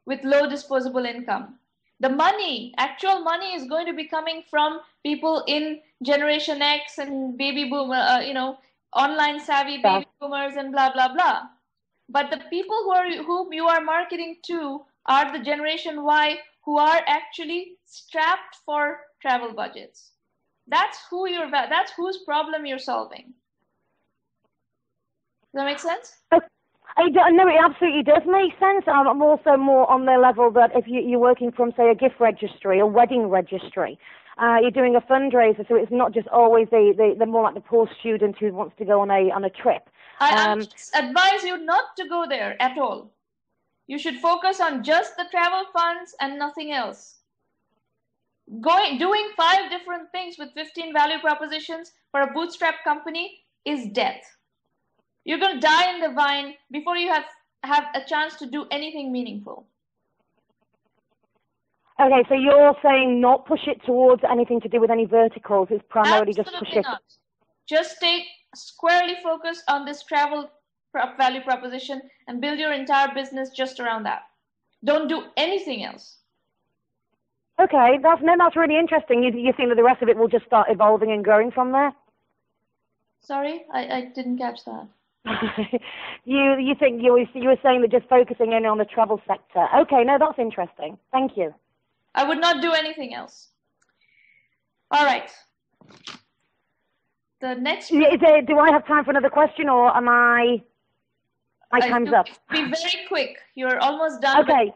with low disposable income. The money, actual money, is going to be coming from people in Generation X and baby boomer, online savvy baby boomers and blah, blah, blah. But the people whom you are marketing to are the Generation Y who are actually strapped for travel budgets. That's whose problem you're solving. Does that make sense? No, it absolutely does make sense. I'm also more on the level that if you're working from, say, a gift registry, a wedding registry, you're doing a fundraiser, so it's not just always the more like the poor student who wants to go on a trip. I advise you not to go there at all. You should focus on just the travel funds and nothing else. Doing 5 different things with 15 value propositions for a bootstrap company is death. You're going to die in the vine before you have have a chance to do anything meaningful. Okay, so you're saying not push it towards anything to do with any verticals. It's primarily Absolutely just push it. Not. Just stay squarely focused on this travel value proposition and build your entire business just around that. Don't do anything else. Okay, that's really interesting. You think that the rest of it will just start evolving and growing from there? Sorry, I didn't catch that. you think you were saying that just focusing in on the travel sector. Okay, no, that's interesting. Thank you. I would not do anything else. All right. The next. Do I have time for another question, or am my time's up? Be very quick. You're almost done. Okay.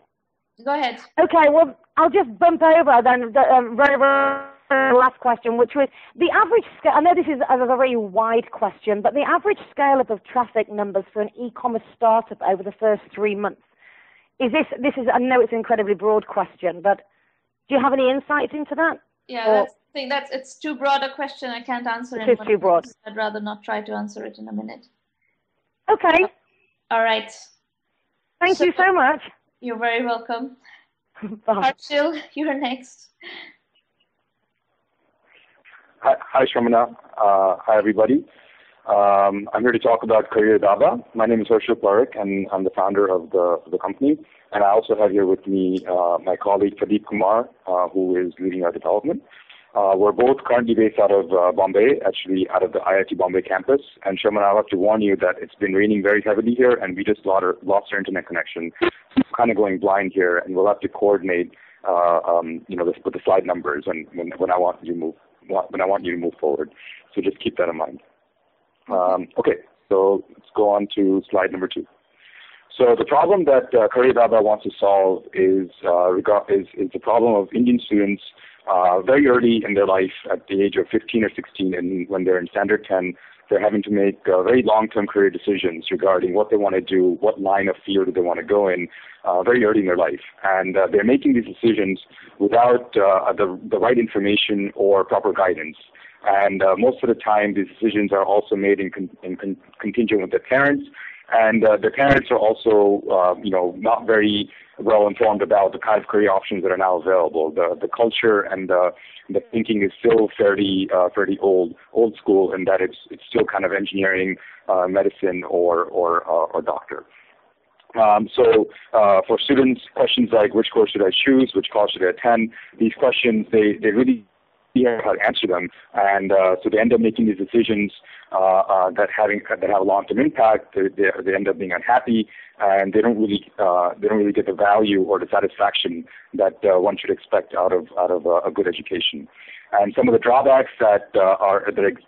Go ahead. Okay. Well, I'll just bump over then the very last question, which was the average scale. I know this is a very wide question, but the average scale of traffic numbers for an e-commerce startup over the first 3 months. Is this is? I know it's an incredibly broad question, but do you have any insights into that? Yeah, it's too broad a question. I can't answer it. It's too broad. I'd rather not try to answer it in a minute. Okay. All right. Thank you so much. You're very welcome. Bye. Harshil, you're next. Hi, Sramana. Hi, everybody. I'm here to talk about Career Daba. My name is Harshil Parekh, and I'm the founder of the company. And I also have here with me my colleague Pradeep Kumar, who is leading our development. We're both currently based out of Bombay, actually out of the IIT Bombay campus. And Sramana, I have to warn you that it's been raining very heavily here, and we just lost our internet connection. So I'm kind of going blind here, and we'll have to coordinate, with the slide numbers and when I want you to move forward. So just keep that in mind. Okay, so let's go on to slide number 2. So the problem that Career Daba wants to solve is the problem of Indian students very early in their life, at the age of 15 or 16, and when they're in Standard 10, they're having to make very long-term career decisions regarding what they want to do, what line of field they want to go in, very early in their life. And they're making these decisions without the right information or proper guidance. And most of the time, these decisions are also made in contingent with their parents. And the parents are also, not very well informed about the kind of career options that are now available. The culture and the thinking is still fairly old school, in that it's still kind of engineering, medicine, or doctor. So for students, questions like which course should I choose, which college should I attend, these questions they really how to answer them, and so they end up making these decisions that have a long-term impact. They end up being unhappy, and they don't really get the value or the satisfaction that one should expect out of a good education. And some of the drawbacks that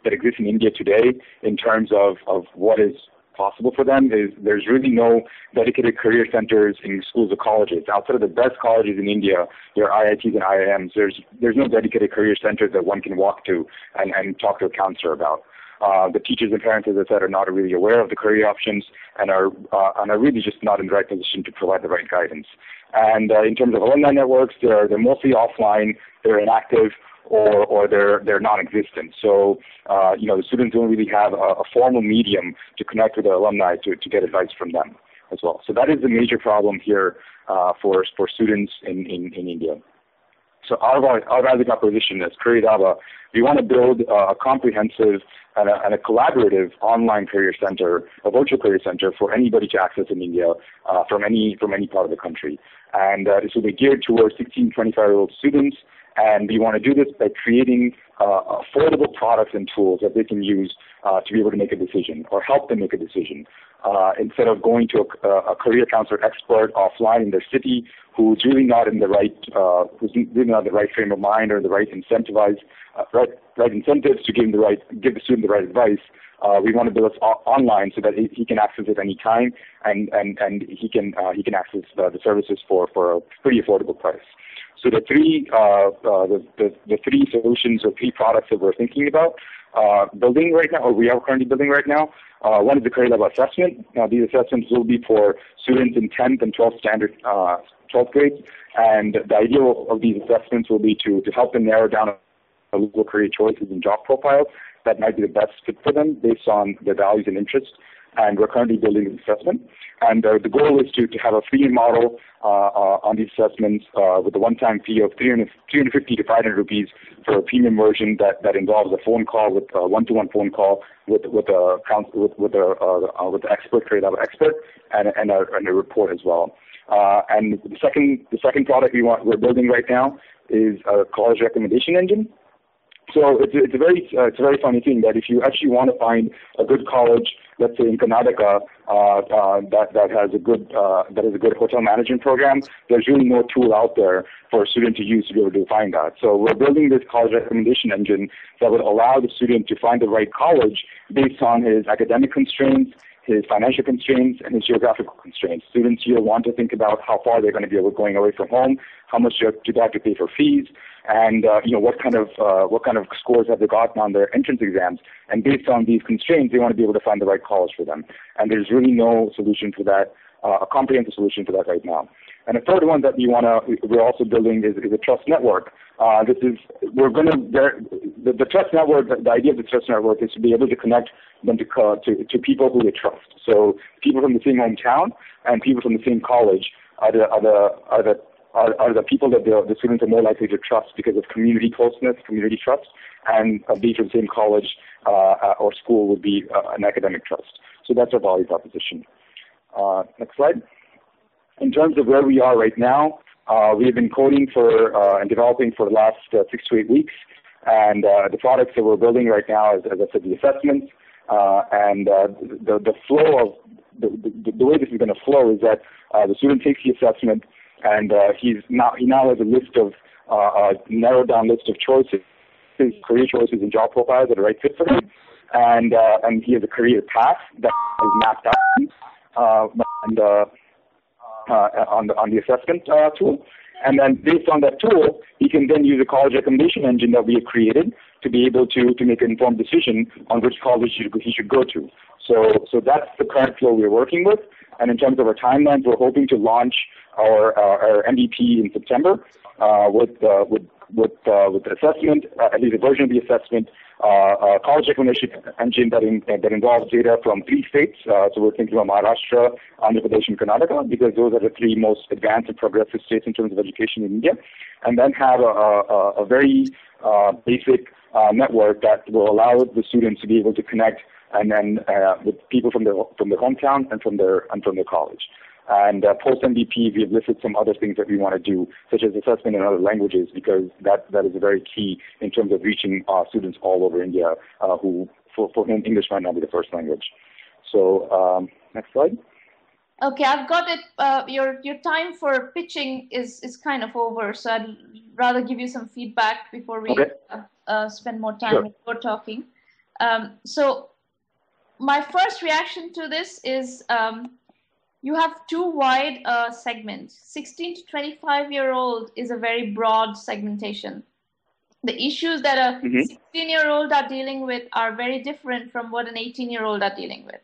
exist in India today, in terms of what is possible for them, is there's really no dedicated career centers in schools or colleges. Outside of the best colleges in India, your IITs and IIMs, there's no dedicated career centers that one can walk to and talk to a counselor about. The teachers and parents, as I said, are not really aware of the career options and are really just not in the right position to provide the right guidance. And in terms of alumni networks, they're mostly offline, they're inactive, or they're non-existent. So, the students don't really have a formal medium to connect with their alumni to get advice from them as well. So that is the major problem here for students in India. So our value proposition as Career Daba, we want to build a comprehensive and a collaborative online career center, a virtual career center for anybody to access in India from any part of the country. And this will be geared towards 16 to 25-year-old students. And we want to do this by creating affordable products and tools that they can use to be able to make a decision or help them make a decision. Instead of going to a career counselor expert offline in their city who's really not in the right frame of mind or the right incentives to give the student the right advice. We want to build it online so that he can access it any time and he can access the services for a pretty affordable price. So the three solutions or 3 products that we're thinking about building right now, or we are currently building right now. One is the Career Daba assessment. Now these assessments will be for students in 10th and 12th grades, and the idea of these assessments will be to help them narrow down a local career choices and job profiles that might be the best fit for them based on their values and interests. and we're currently building the assessment. And the goal is to have a freemium model on these assessments with a one-time fee of 350 to 500 rupees for a premium version that involves a phone call with a one-to-one phone call with the expert, creative expert, and a report as well. And the second product we're building right now is a college recommendation engine. So it's a very funny thing that if you actually want to find a good college, let's say in Karnataka, that has a good hotel management program, there's really no tool out there for a student to use to be able to find that. So we're building this college recommendation engine that would allow the student to find the right college based on his academic constraints, his financial constraints, and his geographical constraints. Students here want to think about how far they're going to be going away from home, how much do they have to pay for fees, and what kind of scores have they gotten on their entrance exams. And based on these constraints, they want to be able to find the right college for them. And there's really no solution for that, a comprehensive solution for that right now. And a third one that we're also building is a trust network. The trust network. The idea of the trust network is to be able to connect them to people who they trust. So people from the same hometown and people from the same college are the people that the students are more likely to trust because of community closeness, community trust, and being from the same college or school would be an academic trust. So that's our value proposition. Next slide. In terms of where we are right now, we have been coding and developing for the last 6 to 8 weeks, and the products that we're building right now is, as I said, the assessments, and the flow of the way this is going to flow is that the student takes the assessment, and he now has a list of narrowed down list of choices, his career choices and job profiles that are right fit for him, and he has a career path that is mapped out on the assessment tool. And then based on that tool, he can then use a college recommendation engine that we have created to be able to make an informed decision on which college he should go to. So that's the current flow we're working with. And in terms of our timelines, we're hoping to launch our MVP in September with the assessment, at least a version of the assessment, a college recommendation engine that involves data from 3 states. So we're thinking of Maharashtra, Andhra Pradesh, and Karnataka, because those are the 3 most advanced and progressive states in terms of education in India. And then have a very basic network that will allow the students to be able to connect and then with people from their hometown and from their college. And post-MVP, we have listed some other things that we want to do, such as assessment in other languages, because that is very key in terms of reaching students all over India for whom English might not be the first language. So next slide. Okay, I've got it. Your time for pitching is kind of over, so I'd rather give you some feedback before we spend more time for talking. So my first reaction to this is you have too wide a segment. 16 to 25-year-old is a very broad segmentation. The issues that a 16-year-old are dealing with are very different from what an 18-year-old are dealing with.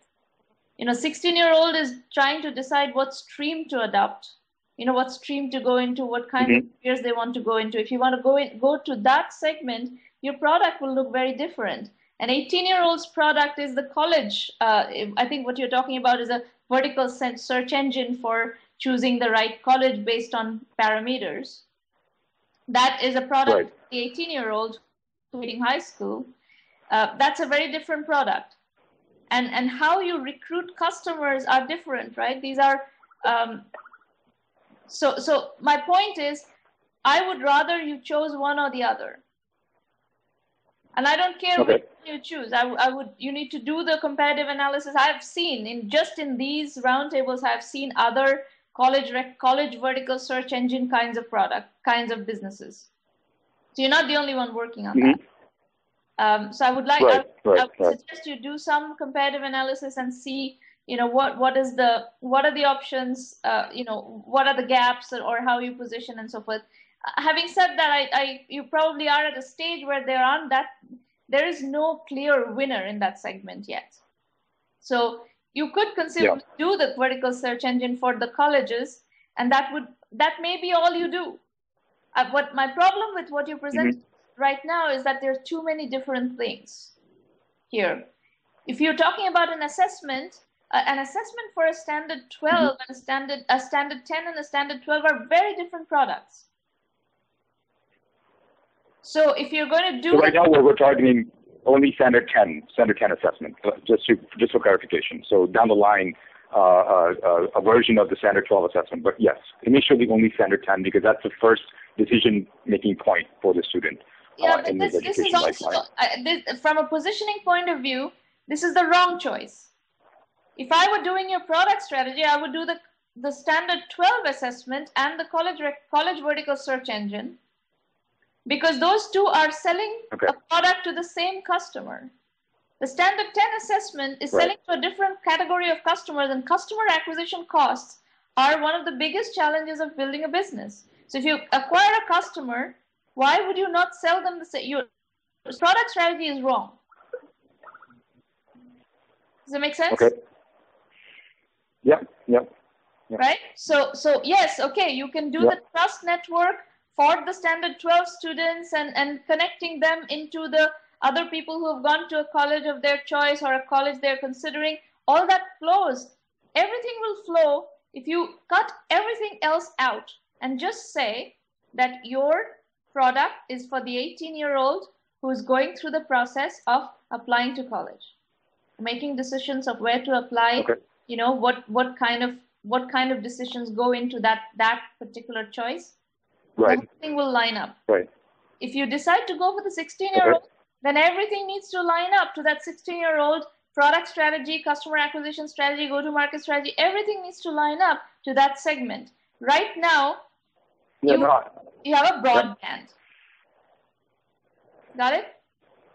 16-year-old is trying to decide what stream to adopt, what stream to go into, what kind of careers they want to go into. If you want to go to that segment, your product will look very different. An 18-year-old's product is the college. I think what you're talking about is a vertical search engine for choosing the right college based on parameters. That is a product for the 18-year-old completing high school. That's a very different product. And how you recruit customers are different, right? These are, so my point is, I would rather you chose one or the other. And I don't care which you choose. You need to do the comparative analysis. I've seen in these roundtables, I've seen other college vertical search engine kinds of businesses. So you're not the only one working on that. So I would I would suggest you do some comparative analysis and see, what are the options, what are the gaps or how you position and so forth. Having said that, you probably are at a stage where there is no clear winner in that segment yet. So you could consider do the vertical search engine for the colleges, and that may be all you do. What my problem with what you present right now is that there are too many different things here. If you're talking about an assessment, an assessment for a standard 12 and a standard 10 and a standard 12 are very different products. So if you're going to do... So right now we're targeting only standard 10 assessment, just for clarification. So down the line, a version of the standard 12 assessment. But yes, initially only standard 10 because that's the first decision-making point for the student. Yeah, but this is also, from a positioning point of view, this is the wrong choice. If I were doing your product strategy, I would do the standard 12 assessment and the college vertical search engine, because those two are selling a product to the same customer. The standard 10 assessment is selling to a different category of customers, and customer acquisition costs are one of the biggest challenges of building a business. So if you acquire a customer, why would you not sell them the same? Your product strategy is wrong. Does that make sense? Okay. Yeah. Right? So yes, okay, you can do the trust network for the standard 12 students and connecting them into the other people who have gone to a college of their choice or a college they're considering. All that flows. Everything will flow if you cut everything else out and just say that your product is for the 18-year-old who is going through the process of applying to college, making decisions of where to apply, you know, what kind of decisions go into that particular choice. Right. Everything will line up. Right. If you decide to go for the 16-year-old, then everything needs to line up to that 16-year-old. Product strategy, customer acquisition strategy, go-to-market strategy, everything needs to line up to that segment. Right now, you have a broadband. Got it?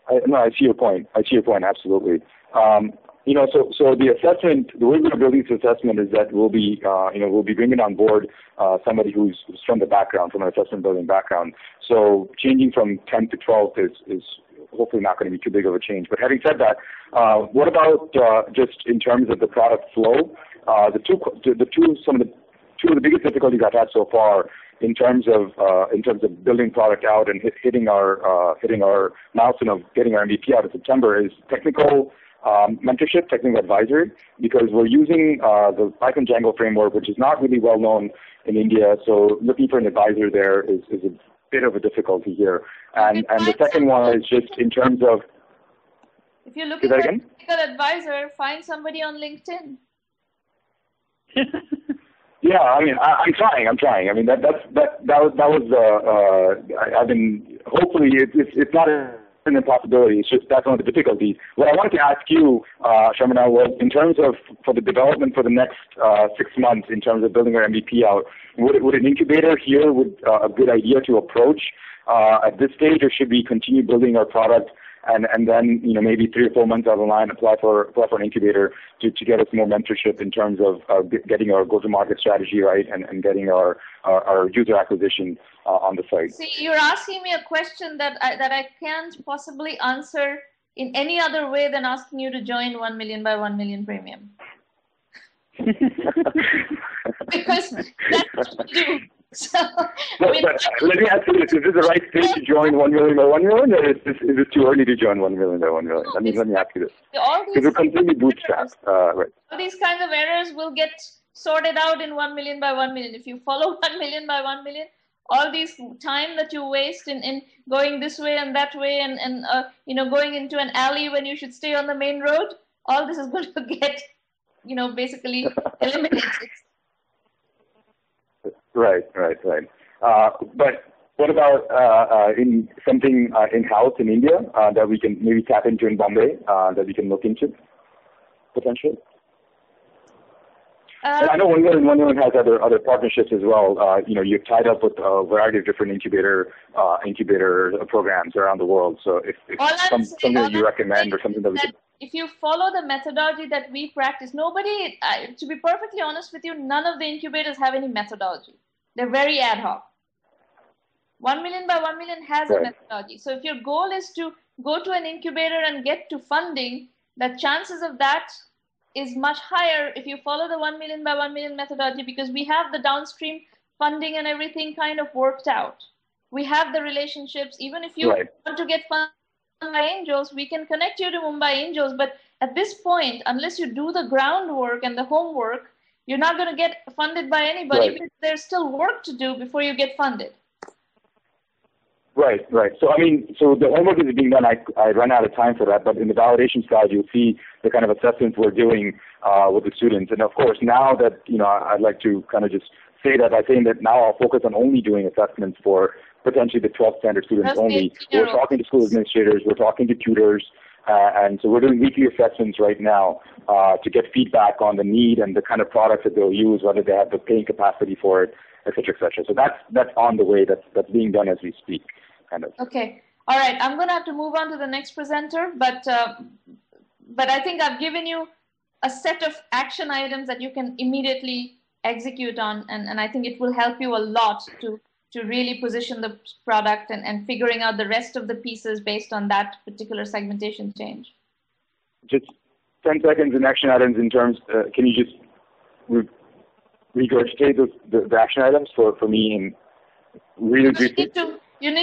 I see your point. Absolutely. You know, so the assessment, the way we're building this assessment is that we'll be bringing on board somebody who's from the background, from an assessment building background. So changing from 10 to 12 is hopefully not going to be too big of a change. But having said that, what about just in terms of the product flow? Two of the biggest difficulties I've had so far in terms of building product out and hitting our milestone of getting our MVP out in September is technical mentorship, technical advisory, because we're using the Python Django framework, which is not really well known in India. So looking for an advisor there is a bit of a difficulty here. And the second one is just in terms of... If you're looking for a technical advisor, find somebody on LinkedIn. Yeah, I mean, I'm trying. I mean, that was I've been, hopefully it's not an impossibility. It's just that's one of the difficulties. What I wanted to ask you, Sramana, was in terms of for the development for the next 6 months, in terms of building our MVP out, would an incubator here a good idea to approach at this stage, or should we continue building our product and then, you know, maybe 3 or 4 months down the line apply for an incubator to get us more mentorship in terms of getting our go-to-market strategy right and getting our user acquisition on the site? See, you're asking me a question that I can't possibly answer in any other way than asking you to join 1 million by 1 million premium. Because that's what you do. So, but let me ask you this: is this the right stage to join 1 million by 1 million, or is it too early to join 1 million by 1 million? Let me ask you this, because we're completely bootstrapped, right? All these kinds of errors will get sorted out in 1 million by 1 million. If you follow 1 million by 1 million, all these time that you waste in going this way and that way and you know, going into an alley when you should stay on the main road, all this is going to get, you know, basically eliminated. Right. But what about in something in-house in India that we can maybe tap into in Bombay, that we can look into potentially? And I know 1 million has other partnerships as well. You know, you've tied up with a variety of different incubator programs around the world. So if something that you recommend or something that we could... If you follow the methodology that we practice, to be perfectly honest with you, none of the incubators have any methodology. They're very ad hoc. 1 million by 1 million has a methodology. So if your goal is to go to an incubator and get to funding, the chances of that is much higher if you follow the 1 million by 1 million methodology, because we have the downstream funding and everything kind of worked out. We have the relationships. Even if you want to get funded by angels, we can connect you to Mumbai Angels, but at this point, unless you do the groundwork and the homework, you're not going to get funded by anybody because there's still work to do before you get funded. Right. So, so the homework is being done. I run out of time for that, but in the validation side, you'll see the kind of assessments we're doing with the students. And of course, now that, I'd like to kind of just say that by saying that now I'll focus on only doing assessments for potentially the 12th standard students only. We're talking to school administrators, we're talking to tutors, and so we're doing weekly assessments right now to get feedback on the need and the kind of products that they'll use, whether they have the paying capacity for it, et cetera, et cetera. So that's on the way. That's being done as we speak, kind of. Okay. All right. I'm going to have to move on to the next presenter, but I think I've given you a set of action items that you can immediately execute on, and I think it will help you a lot to really position the product and figuring out the rest of the pieces based on that particular segmentation change. Just 10 seconds in action items in terms, can you just regurgitate the action items for me and really briefly? You're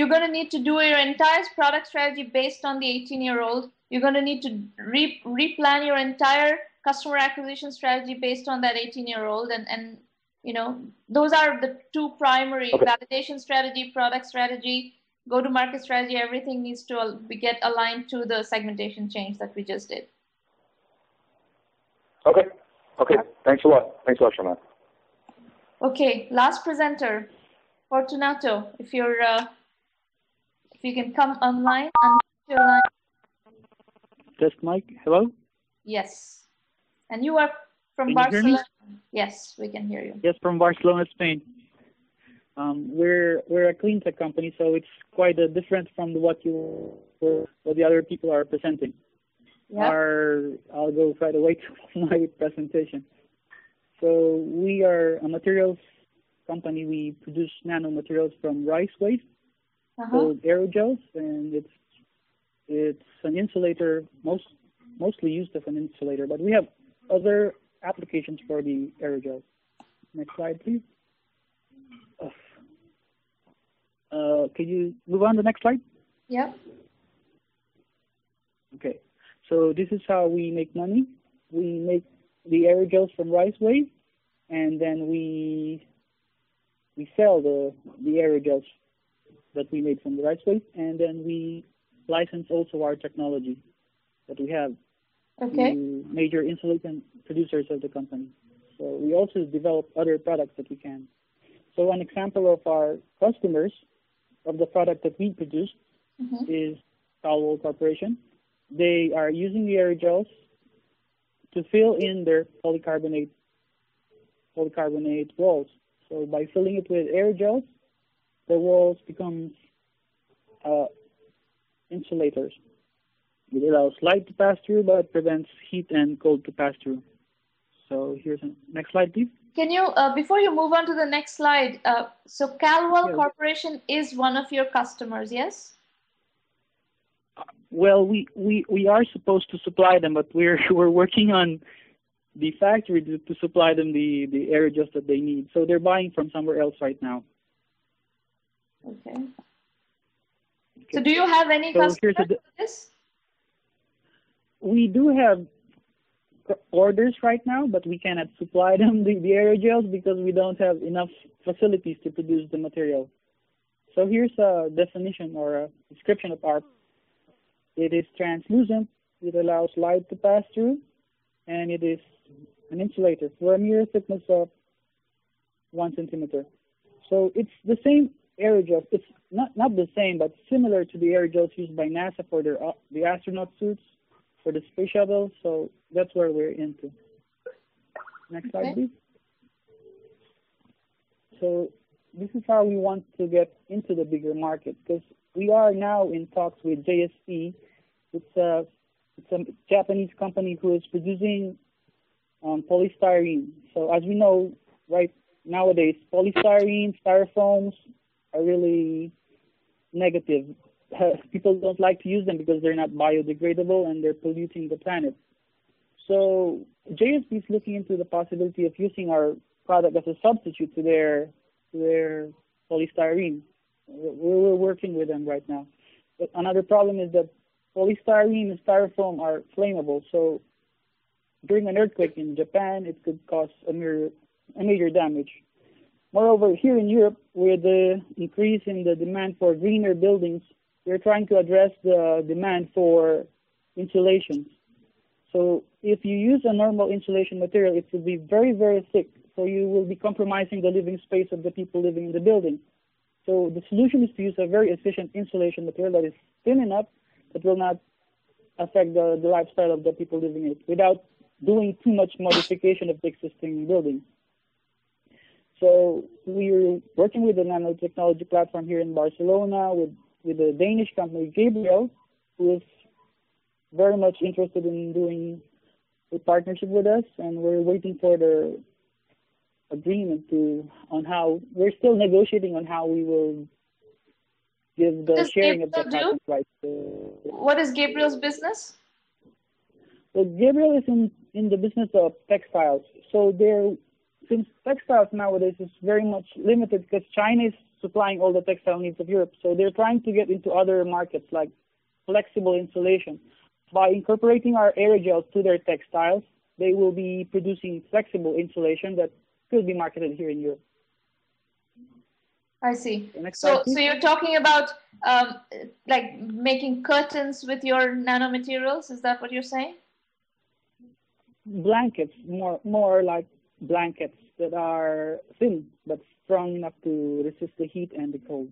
going to need to do your entire product strategy based on the 18-year-old. You're going to need to replan your entire customer acquisition strategy based on that 18-year-old, and those are the two primary: validation strategy, product strategy, go-to-market strategy. Everything needs to get aligned to the segmentation change that we just did. Okay. Thanks a lot, Sramana. Okay, last presenter, Fortunato. If you can come online, unmute your line. Test mic. Hello. Yes. And you are from Barcelona? Yes, we can hear you. Yes, from Barcelona, Spain. We're a clean tech company, so it's quite different from what the other people are presenting. Yeah. I'll go right away to my presentation. So we are a materials company. We produce nanomaterials from rice waste, called aerogels, and it's an insulator, mostly used as an insulator, but we have other applications for the aerogels. Next slide, please. Can you move on to the next slide? Yeah. Okay. So this is how we make money. We make the aerogels from rice waste, and then we sell the aerogels that we made from the rice waste, and then we license also our technology that we have to major insulation producers of the company. So we also develop other products that we can. So an example of our customers of the product that we produce is Caldwell Corporation. They are using the aerogels to fill in their polycarbonate walls. So by filling it with aerogels, the walls become insulators. It allows light to pass through, but prevents heat and cold to pass through. So here's the next slide, please. Can you, before you move on to the next slide, so Caldwell Corporation is one of your customers, yes? Well, we are supposed to supply them, but we're working on the factory to supply them the aerogels that they need. So they're buying from somewhere else right now. Okay. So do you have any customers for this? We do have orders right now, but we cannot supply them the aerogels because we don't have enough facilities to produce the material. So here's a definition or a description of our. It is translucent. It allows light to pass through, and it is an insulator for a mere thickness of 1 centimeter. So it's the same aerogels. It's not the same, but similar to the aerogels used by NASA for the astronaut suits, for the space shuttle. So that's where we're into. Next slide, please. So this is how we want to get into the bigger market, because we are now in talks with JSP. It's a Japanese company who is producing polystyrene. So as we know, right nowadays, polystyrene, styrofoams are really negative. People don't like to use them because they're not biodegradable and they're polluting the planet. So JSP is looking into the possibility of using our product as a substitute to their polystyrene. We're working with them right now. But another problem is that polystyrene and styrofoam are flammable. So during an earthquake in Japan, it could cause a major damage. Moreover, here in Europe, with the increase in the demand for greener buildings, we're trying to address the demand for insulation. So if you use a normal insulation material, it will be very, very thick. So you will be compromising the living space of the people living in the building. So the solution is to use a very efficient insulation material that is thin enough that will not affect the lifestyle of the people living in it without doing too much modification of the existing building. So we're working with the nanotechnology platform here in Barcelona with a Danish company, Gabriel, who is very much interested in doing a partnership with us, and we're waiting for the agreement on how we're still negotiating on how we will give the sharing of the patent rights. What is Gabriel's business? So Gabriel is in the business of textiles. So since textiles nowadays is very much limited because China is supplying all the textile needs of Europe, so they're trying to get into other markets like flexible insulation. By incorporating our aerogels to their textiles, they will be producing flexible insulation that could be marketed here in Europe. I see. So you're talking about like making curtains with your nanomaterials? Is that what you're saying? Blankets, more like blankets that are thin but strong enough to resist the heat and the cold.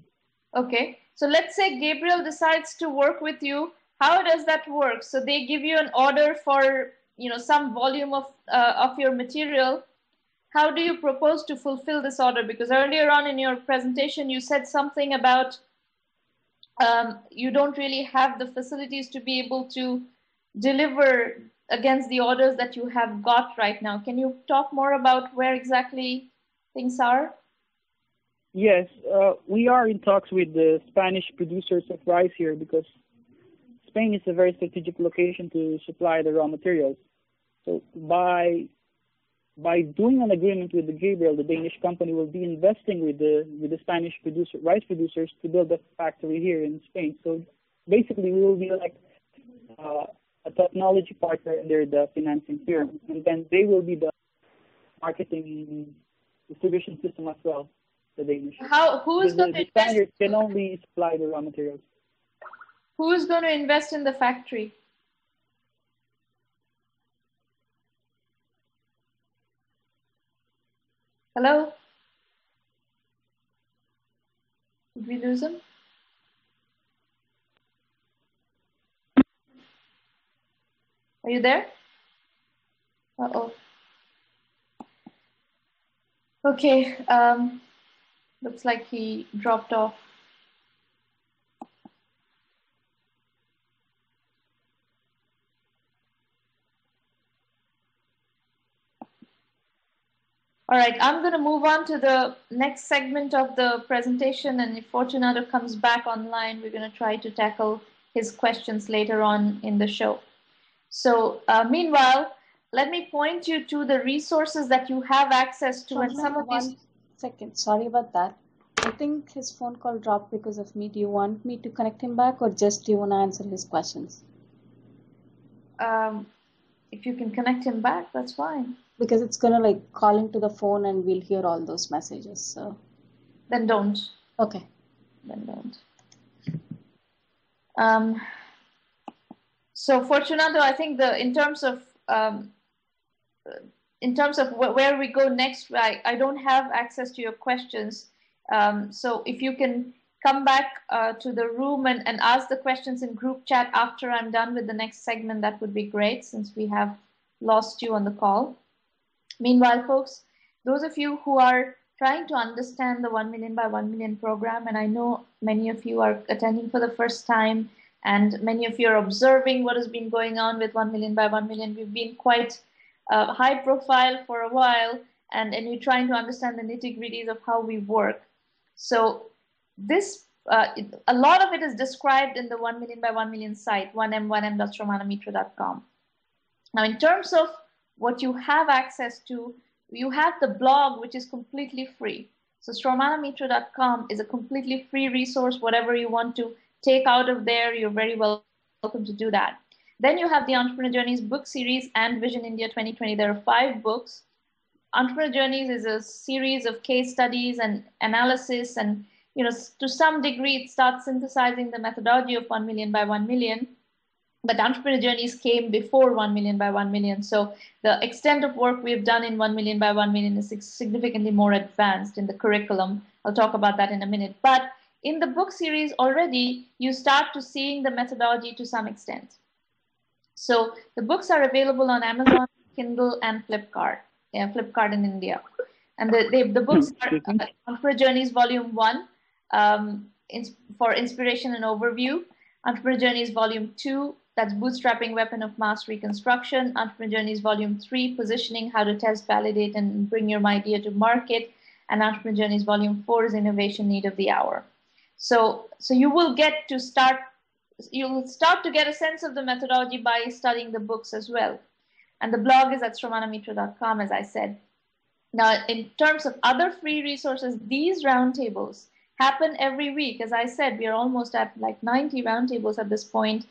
Okay. So let's say Gabriel decides to work with you. How does that work? So they give you an order for some volume of your material. How do you propose to fulfill this order? Because earlier on in your presentation, you said something about you don't really have the facilities to be able to deliver against the orders that you have got right now. Can you talk more about where exactly things are? Yes, we are in talks with the Spanish producers of rice here because Spain is a very strategic location to supply the raw materials. So by doing an agreement with the Gabriel, the Danish company will be investing with the Spanish rice producers to build a factory here in Spain. So basically, we will be like a technology partner under the financing firm, and then they will be the marketing distribution system as well. The Danish. Who's going to the Spaniards can only supply the raw materials. Who's going to invest in the factory? Hello? Did we lose him? Are you there? Uh-oh. Okay, looks like he dropped off. All right, I'm going to move on to the next segment of the presentation, and if Fortunato comes back online, we're going to try to tackle his questions later on in the show. So meanwhile, let me point you to the resources that you have access to. And some of these... 1 second, sorry about that. I think his phone call dropped because of me. Do you want me to connect him back, or just do you want to answer his questions? If you can connect him back, that's fine. Because it's going to like call into the phone and we'll hear all those messages. So then don't. Okay. Then don't. So Fortunato, I think in terms of where we go next, I don't have access to your questions. So if you can come back to the room and ask the questions in group chat after I'm done with the next segment, that would be great, since we have lost you on the call. Meanwhile, folks, those of you who are trying to understand the 1 million by 1 million program, and I know many of you are attending for the first time, and many of you are observing what has been going on with 1 million by 1 million. We've been quite high profile for a while, and you're trying to understand the nitty-gritties of how we work. So this, a lot of it is described in the 1 million by 1 million site, 1m1m.sramanamitra.com. Now, in terms of what you have access to, you have the blog, which is completely free. So sramanamitra.com is a completely free resource. Whatever you want to take out of there, you're very welcome welcome to do that. Then you have the Entrepreneur Journeys book series and Vision India 2020. There are 5 books. Entrepreneur Journeys is a series of case studies and analysis, and to some degree it starts synthesizing the methodology of 1 million by 1 million. But Entrepreneur Journeys came before 1 million by 1 million. So the extent of work we've done in 1 million by 1 million is significantly more advanced in the curriculum. I'll talk about that in a minute. But in the book series already, you start to seeing the methodology to some extent. So the books are available on Amazon, Kindle, and Flipkart. Yeah, Flipkart in India. And the books are Entrepreneur Journeys Volume 1 for inspiration and overview. Entrepreneur Journeys Volume 2, that's Bootstrapping Weapon of Mass Reconstruction. Entrepreneur Journeys Volume 3, Positioning, How to Test, Validate, and Bring Your Idea to Market. And Entrepreneur Journeys Volume 4 is Innovation Need of the Hour. So you will you'll start to get a sense of the methodology by studying the books as well. And the blog is at sramanamitra.com, as I said. Now, in terms of other free resources, these roundtables happen every week. As I said, we are almost at like 90 roundtables at this point.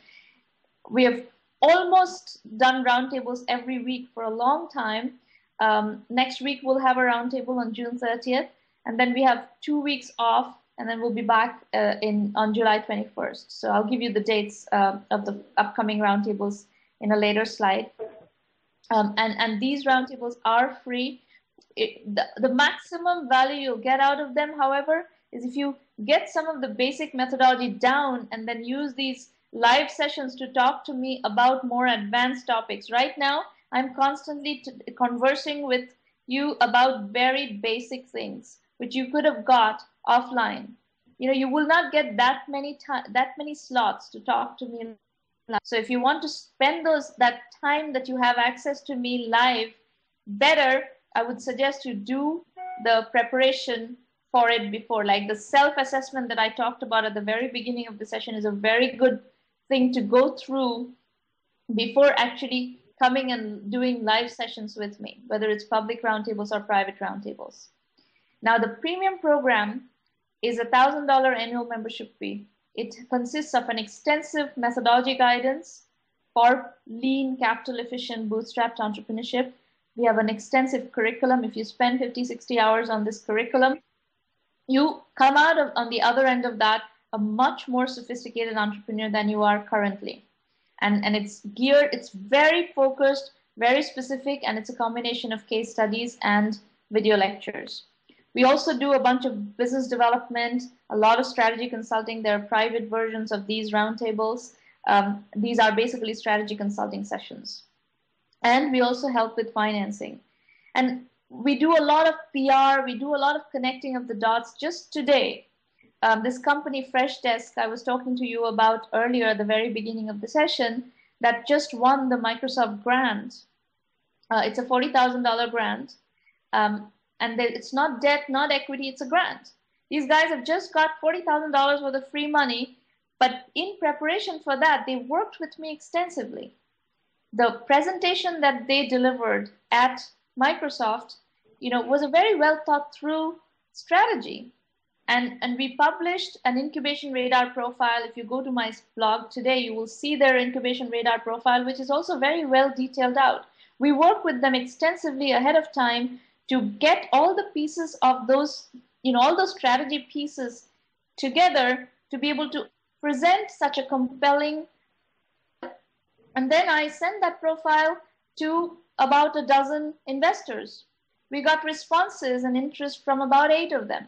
We have almost done roundtables every week for a long time. Next week, we'll have a roundtable on June 30th. And then we have 2 weeks off. And then we'll be back on July 21st. So I'll give you the dates of the upcoming roundtables in a later slide. And these roundtables are free. The maximum value you'll get out of them, however, is if you get some of the basic methodology down and then use these live sessions to talk to me about more advanced topics. Right now, I'm constantly conversing with you about very basic things, which you could have got offline. You will not get that many slots to talk to me. So if you want to spend that time that you have access to me live better, I would suggest you do the preparation for it before. Like the self-assessment that I talked about at the very beginning of the session is a very good thing to go through before actually coming and doing live sessions with me, whether it's public roundtables or private roundtables. Now, the premium program is a $1,000 annual membership fee. It consists of an extensive methodology guidance for lean, capital-efficient, bootstrapped entrepreneurship. We have an extensive curriculum. If you spend 50, 60 hours on this curriculum, you come out on the other end of that a much more sophisticated entrepreneur than you are currently. And it's geared, it's very focused, very specific, and it's a combination of case studies and video lectures. We also do a bunch of business development, a lot of strategy consulting. There are private versions of these roundtables. These are basically strategy consulting sessions. And we also help with financing. And we do a lot of PR. We do a lot of connecting of the dots. Just today, this company, Freshdesk, I was talking to you about earlier at the very beginning of the session, that just won the Microsoft grant. It's a $40,000 grant. And it's not debt, not equity, it's a grant. These guys have just got $40,000 worth of free money, but in preparation for that, they worked with me extensively. The presentation that they delivered at Microsoft, was a very well thought through strategy. And we published an incubation radar profile. If you go to my blog today, you will see their incubation radar profile, which is also very well detailed out. We work with them extensively ahead of time to get all the pieces of those, all those strategy pieces together to be able to present such a compelling. And then I send that profile to about a dozen investors. We got responses and interest from about 8 of them.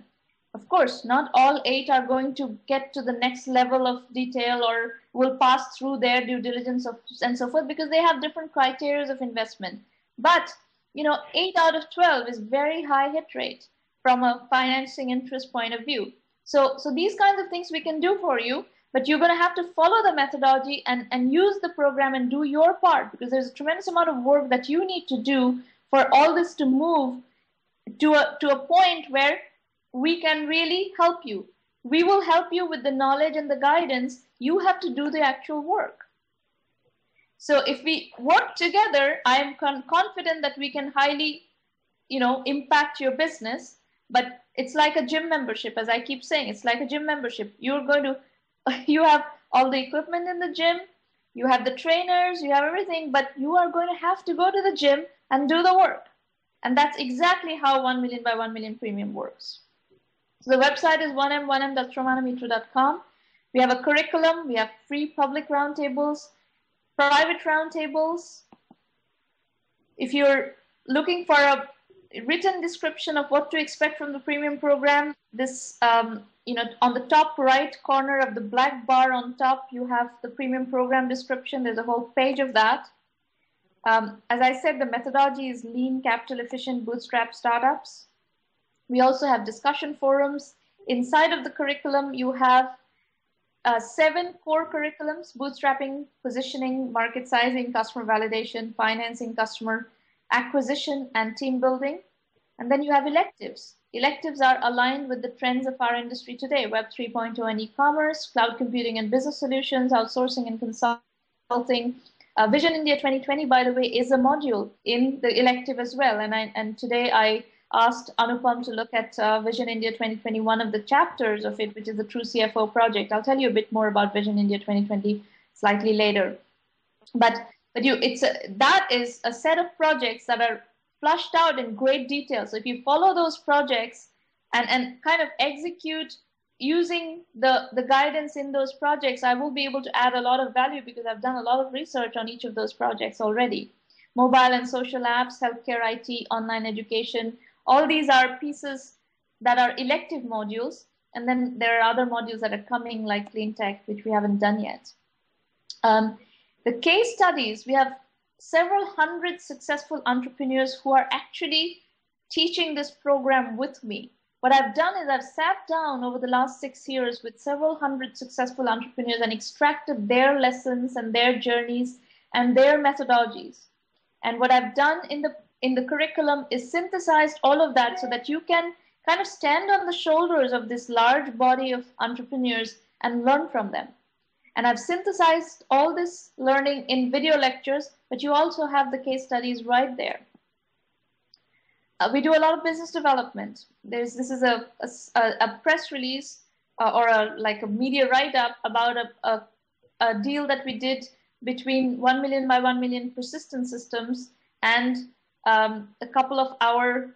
Of course, not all 8 are going to get to the next level of detail or will pass through their due diligence and so forth, because they have different criteria of investment. But 8 out of 12 is very high hit rate from a financing interest point of view. So these kinds of things we can do for you, but you're going to have to follow the methodology and use the program and do your part, because there's a tremendous amount of work that you need to do for all this to move to a point where we can really help you. We will help you with the knowledge and the guidance. You have to do the actual work. So if we work together, I am confident that we can highly, impact your business. But it's like a gym membership, as I keep saying. It's like a gym membership. You have all the equipment in the gym. You have the trainers, you have everything, but you are going to have to go to the gym and do the work. And that's exactly how 1 million by 1 million premium works. So the website is 1m1m.sramanamitra.com. We have a curriculum, we have free public roundtables, private roundtables. If you're looking for a written description of what to expect from the premium program, this, on the top right corner of the black bar on top, you have the premium program description. There's a whole page of that. As I said, the methodology is lean, capital efficient, bootstrap startups. We also have discussion forums. Inside of the curriculum, you have 7 core curriculums: bootstrapping, positioning, market sizing, customer validation, financing, customer acquisition, and team building. And then you have electives. Electives are aligned with the trends of our industry today: Web 3.0 and e-commerce, cloud computing and business solutions, outsourcing and consulting. Vision India 2020, by the way, is a module in the elective as well. And today I asked Anupam to look at Vision India 2020, one of the chapters of it, which is the True CFO project. I'll tell you a bit more about Vision India 2020 slightly later. But that is a set of projects that are flushed out in great detail. So if you follow those projects and kind of execute using the guidance in those projects, I will be able to add a lot of value because I've done a lot of research on each of those projects already. Mobile and social apps, healthcare IT, online education, all these are pieces that are elective modules. And then there are other modules that are coming, like clean tech, which we haven't done yet. The case studies, we have several hundred successful entrepreneurs who are actually teaching this program with me. What I've done is I've sat down over the last 6 years with several hundred successful entrepreneurs and extracted their lessons and their journeys and their methodologies. And what I've done in the curriculum is synthesized all of that so that you can kind of stand on the shoulders of this large body of entrepreneurs and learn from them. And I've synthesized all this learning in video lectures, but you also have the case studies right there. We do a lot of business development. This is a press release or a media write-up about a deal that we did between 1 million by 1 million persistent systems and a couple of our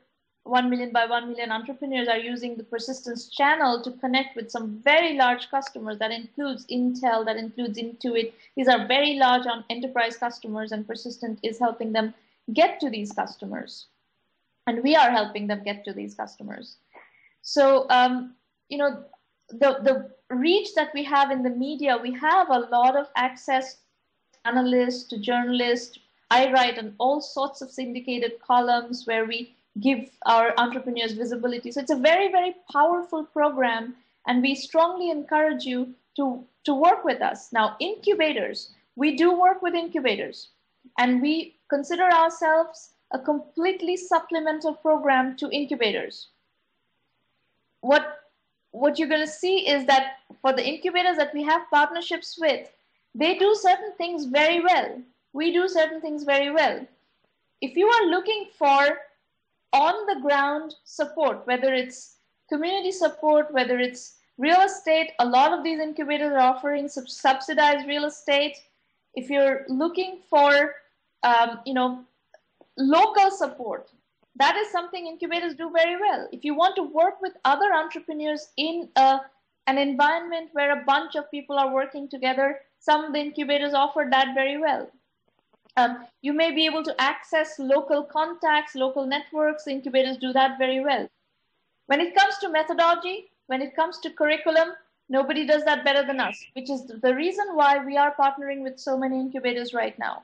1 million by 1 million entrepreneurs are using the persistence channel to connect with some very large customers. That includes Intel, that includes Intuit. These are very large enterprise customers, and Persistent is helping them get to these customers. And we are helping them get to these customers. So, the reach that we have in the media, we have a lot of access to analysts, to journalists. I write on all sorts of syndicated columns where we give our entrepreneurs visibility. So it's a very, very powerful program, and we strongly encourage you to work with us. Now, incubators, we do work with incubators, and we consider ourselves a completely supplemental program to incubators. What you're going to see is that for the incubators that we have partnerships with, they do certain things very well. We do certain things very well. If you are looking for on-the-ground support, whether it's community support, whether it's real estate, a lot of these incubators are offering subsidized real estate. If you're looking for, local support, that is something incubators do very well. If you want to work with other entrepreneurs in an environment where a bunch of people are working together, some of the incubators offer that very well. You may be able to access local contacts, local networks. The incubators do that very well. When it comes to methodology, when it comes to curriculum, nobody does that better than us, which is the reason why we are partnering with so many incubators right now.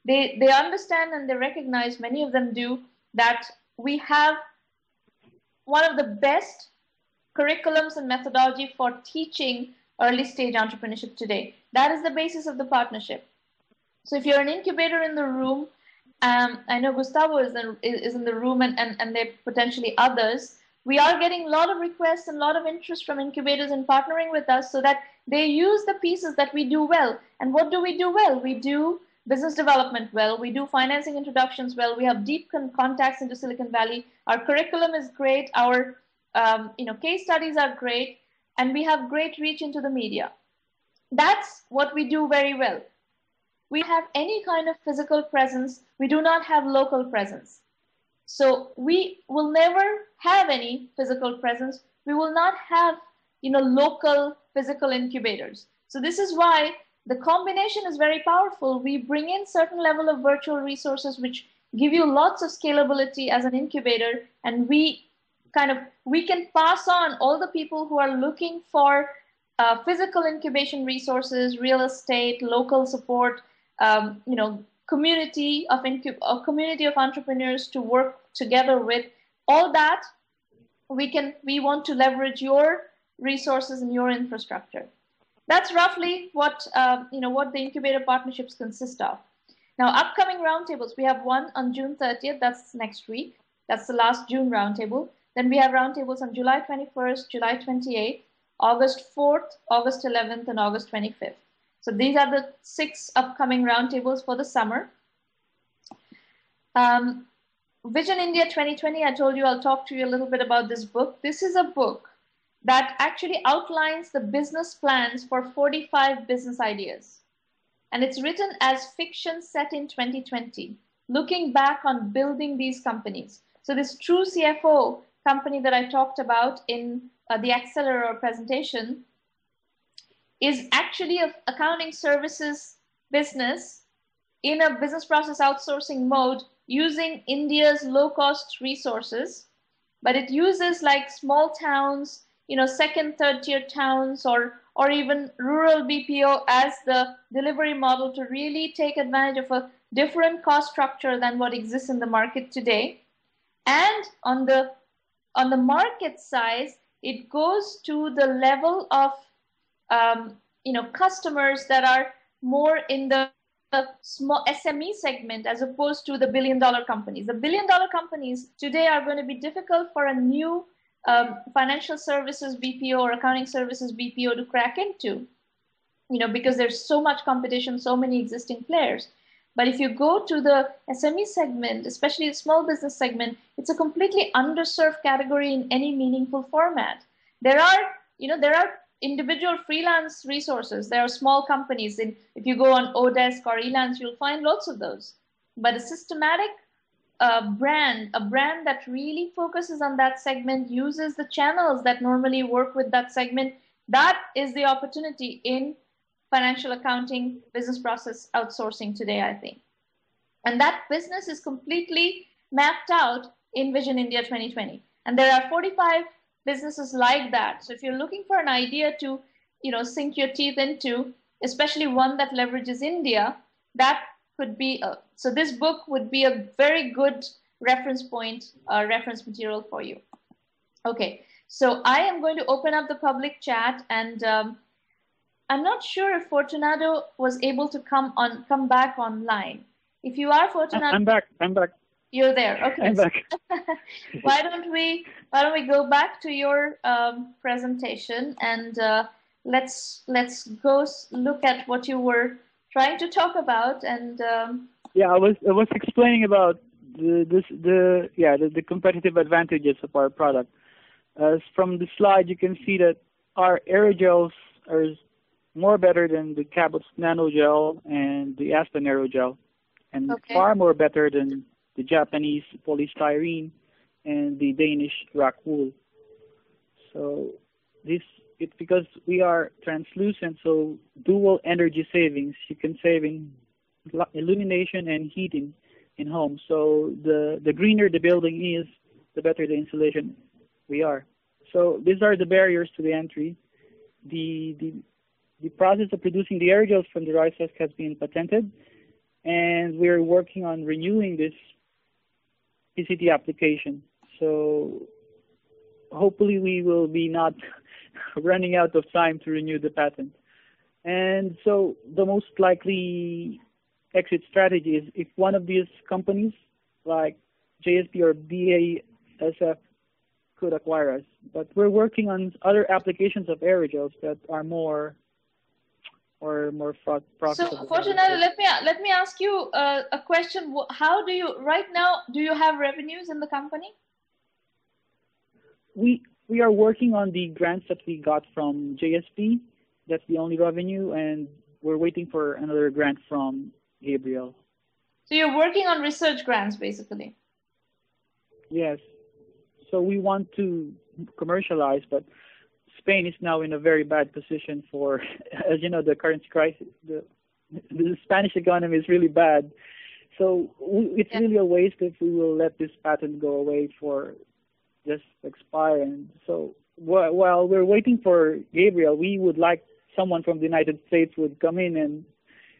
They understand and they recognize, many of them do, that we have one of the best curriculums and methodology for teaching early stage entrepreneurship today. That is the basis of the partnership. So if you're an incubator in the room, I know Gustavo is in the room and there potentially others, we are getting a lot of requests and a lot of interest from incubators in partnering with us so that they use the pieces that we do well. And what do we do well? We do business development well. We do financing introductions well. We have deep contacts into Silicon Valley. Our curriculum is great. Our case studies are great. And we have great reach into the media. That's what we do very well. we have any kind of physical presence. We do not have local presence. So we will never have any physical presence. We will not have, local physical incubators. So this is why the combination is very powerful. We bring in certain level of virtual resources which give you lots of scalability as an incubator, and we can pass on all the people who are looking for physical incubation resources, real estate, local support, community of a community of entrepreneurs to work together with. All that we want to leverage your resources and your infrastructure. That's roughly what what the incubator partnerships consist of. Now, upcoming roundtables, we have one on June 30th. That's next week. That's the last June roundtable. Then we have roundtables on July 21st, July 28th, August 4th, August 11th, and August 25th. So these are the 6 upcoming roundtables for the summer. Vision India 2020, I told you I'll talk to you a little bit about this book. This is a book that actually outlines the business plans for 45 business ideas. And it's written as fiction set in 2020, looking back on building these companies. So this True CFO company that I talked about in the Accelerator presentation is actually an accounting services business in a business process outsourcing mode using India's low-cost resources, but it uses like small towns, second, third tier towns, or even rural BPO as the delivery model to really take advantage of a different cost structure than what exists in the market today. And on the market size, it goes to the level of customers that are more in the small SME segment as opposed to the billion-dollar companies. The billion-dollar companies today are going to be difficult for a new financial services BPO or accounting services BPO to crack into, because there's so much competition, so many existing players. But if you go to the SME segment, especially the small business segment, it's a completely underserved category in any meaningful format. There are individual freelance resources. There are small companies. If you go on Odesk or Elance, you'll find lots of those. But a systematic brand, a brand that really focuses on that segment, uses the channels that normally work with that segment, that is the opportunity in financial accounting, business process outsourcing today, I think. And that business is completely mapped out in Vision India 2020. And there are 45 businesses like that. So if you're looking for an idea to, sink your teeth into, especially one that leverages India, that could be, so this book would be a very good reference point, reference material for you. Okay, so I am going to open up the public chat, and I'm not sure if Fortunato was able to come back online. If you are, Fortunato, I'm back. You're there. Okay. I'm back. Why don't we go back to your presentation, and let's go look at what you were trying to talk about. And yeah, I was explaining about the competitive advantages of our product. As from the slide, you can see that our aerogels are more better than the Cabot's Nanogel and the Aspen Aerogel, and far more better than the Japanese polystyrene and the Danish rock wool. So it's because we are translucent, so dual energy savings. You can save in illumination and heating in homes. So the greener the building is, the better the insulation we are. So these are the barriers to the entry. The process of producing the aerogels from the rice husk has been patented, and we're working on renewing this PCT application. So hopefully we will be not running out of time to renew the patent. And so the most likely exit strategy is if one of these companies like JSP or BASF could acquire us. But we're working on other applications of aerogels that are more profitable. So, Fortunato, let me ask you a question. How do you right now? Do you have revenues in the company? We are working on the grants that we got from JSP. That's the only revenue, and we're waiting for another grant from Gabriel. So you're working on research grants, basically. Yes. So we want to commercialize, but Spain is now in a very bad position for, as you know, the currency crisis. The Spanish economy is really bad. So it's really a waste if we will let this patent go away for just expire. And so while we're waiting for Gabriel, we would like someone from the United States would come in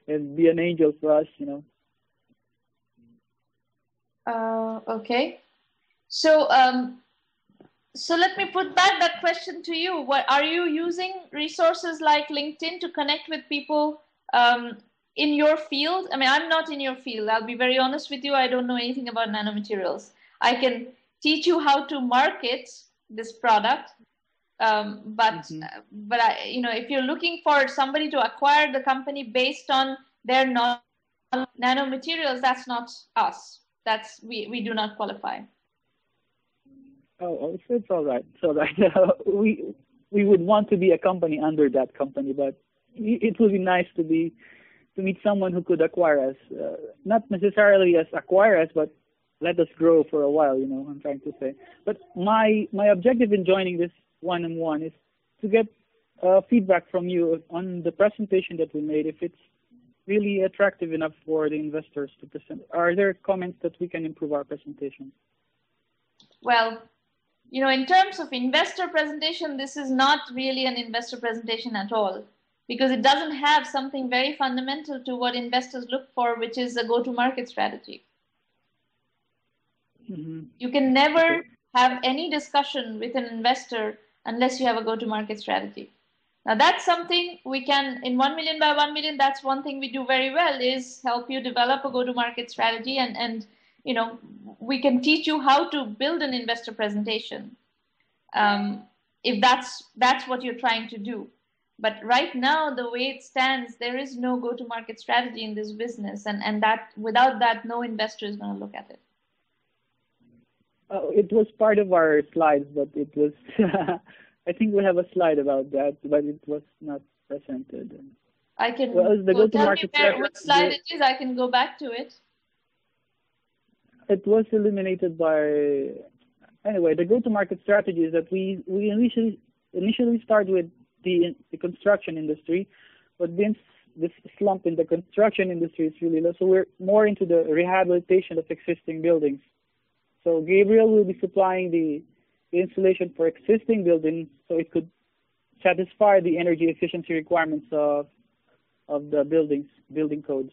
and be an angel for us, you know. Okay. So so let me put back that question to you. What are you using resources like LinkedIn to connect with people in your field? I mean, I'm not in your field. I'll be very honest with you. I don't know anything about nanomaterials. I can teach you how to market this product, but I, you know, if you're looking for somebody to acquire the company based on their knowledge of nanomaterials, that's not us. That's we do not qualify. Oh, it's all right. It's all right. We would want to be a company under that company, but it would be nice to meet someone who could acquire us, not necessarily as acquire us, but let us grow for a while. You know, I'm trying to say. But my objective in joining this one-on-one is to get feedback from you on the presentation that we made. If it's really attractive enough for the investors to present, are there comments that we can improve our presentation? Well, you know, in terms of investor presentation, this is not really an investor presentation at all, because it doesn't have something very fundamental to what investors look for, which is a go-to-market strategy. You can never have any discussion with an investor unless you have a go-to-market strategy. Now, that's something we can, in 1 million by 1 million, that's one thing we do very well, is help you develop a go-to-market strategy, and you know, we can teach you how to build an investor presentation if that's what you're trying to do. But right now, the way it stands, there is no go-to-market strategy in this business, and that without that, no investor is going to look at it. It was part of our slides, but it was I think we have a slide about that, but it was not presented. I can tell me which slide it is. I can go back to it. It was eliminated by, anyway, the go-to-market strategy is that we initially start with the construction industry, but then this slump in the construction industry is really low, so we're more into the rehabilitation of existing buildings. So Gabriel will be supplying the installation for existing buildings, so it could satisfy the energy efficiency requirements of the building codes.